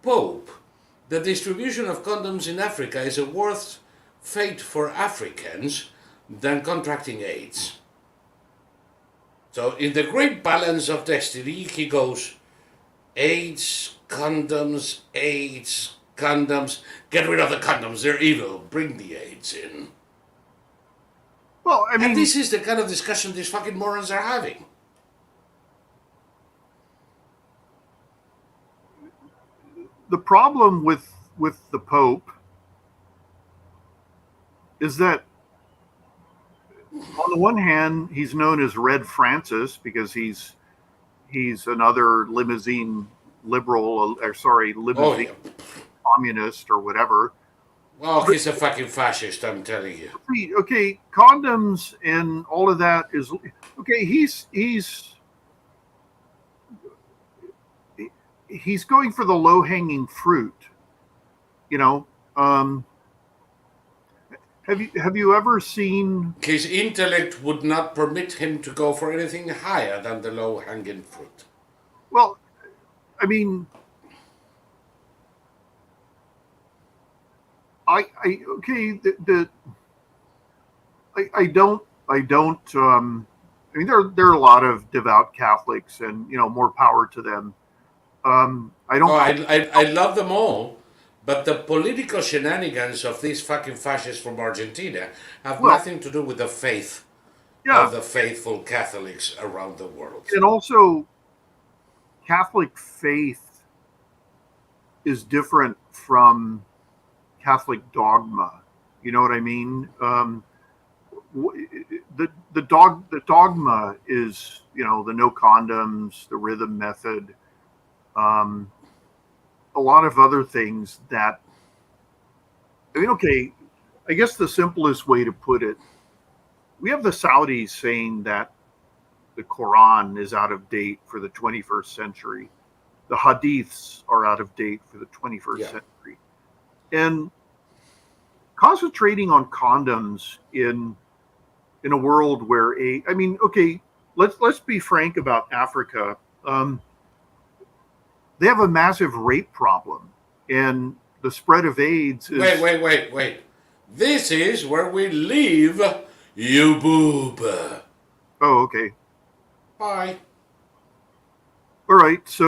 Pope, the distribution of condoms in Africa is a worse fate for Africans than contracting AIDS. So, in the great balance of destiny, he goes, AIDS, condoms, get rid of the condoms, they're evil, bring the AIDS in. Well, I mean, And this is the kind of discussion these fucking morons are having. the problem with the Pope is that on the one hand, he's known as Red Francis because he's another limousine liberal, or sorry, Oh, limousine yeah. communist or whatever. Well, he's a fucking fascist, I'm telling you. Okay, condoms and all of that is okay. He's going for the low hanging fruit. You know, have you ever seen? His intellect would not permit him to go for anything higher than the low hanging fruit. Well, I mean, I okay I don't I mean there are a lot of devout Catholics and more power to them. I don't. Oh, I love them all, but the political shenanigans of these fucking fascists from Argentina have Well, nothing to do with the faith yeah, of the faithful Catholics around the world. and also Catholic faith is different from Catholic dogma. You know what I mean? The dogma is, you know, the no condoms, the rhythm method, a lot of other things that, I mean, okay, I guess the simplest way to put it, we have the Saudis saying that the Quran is out of date for the 21st century. The hadiths are out of date for the 21st century. And concentrating on condoms in a world where I mean, okay, let's be frank about Africa. They have a massive rape problem, and the spread of AIDS is... Wait. This is where we leave you, boob. Oh, okay. Bye. All right, so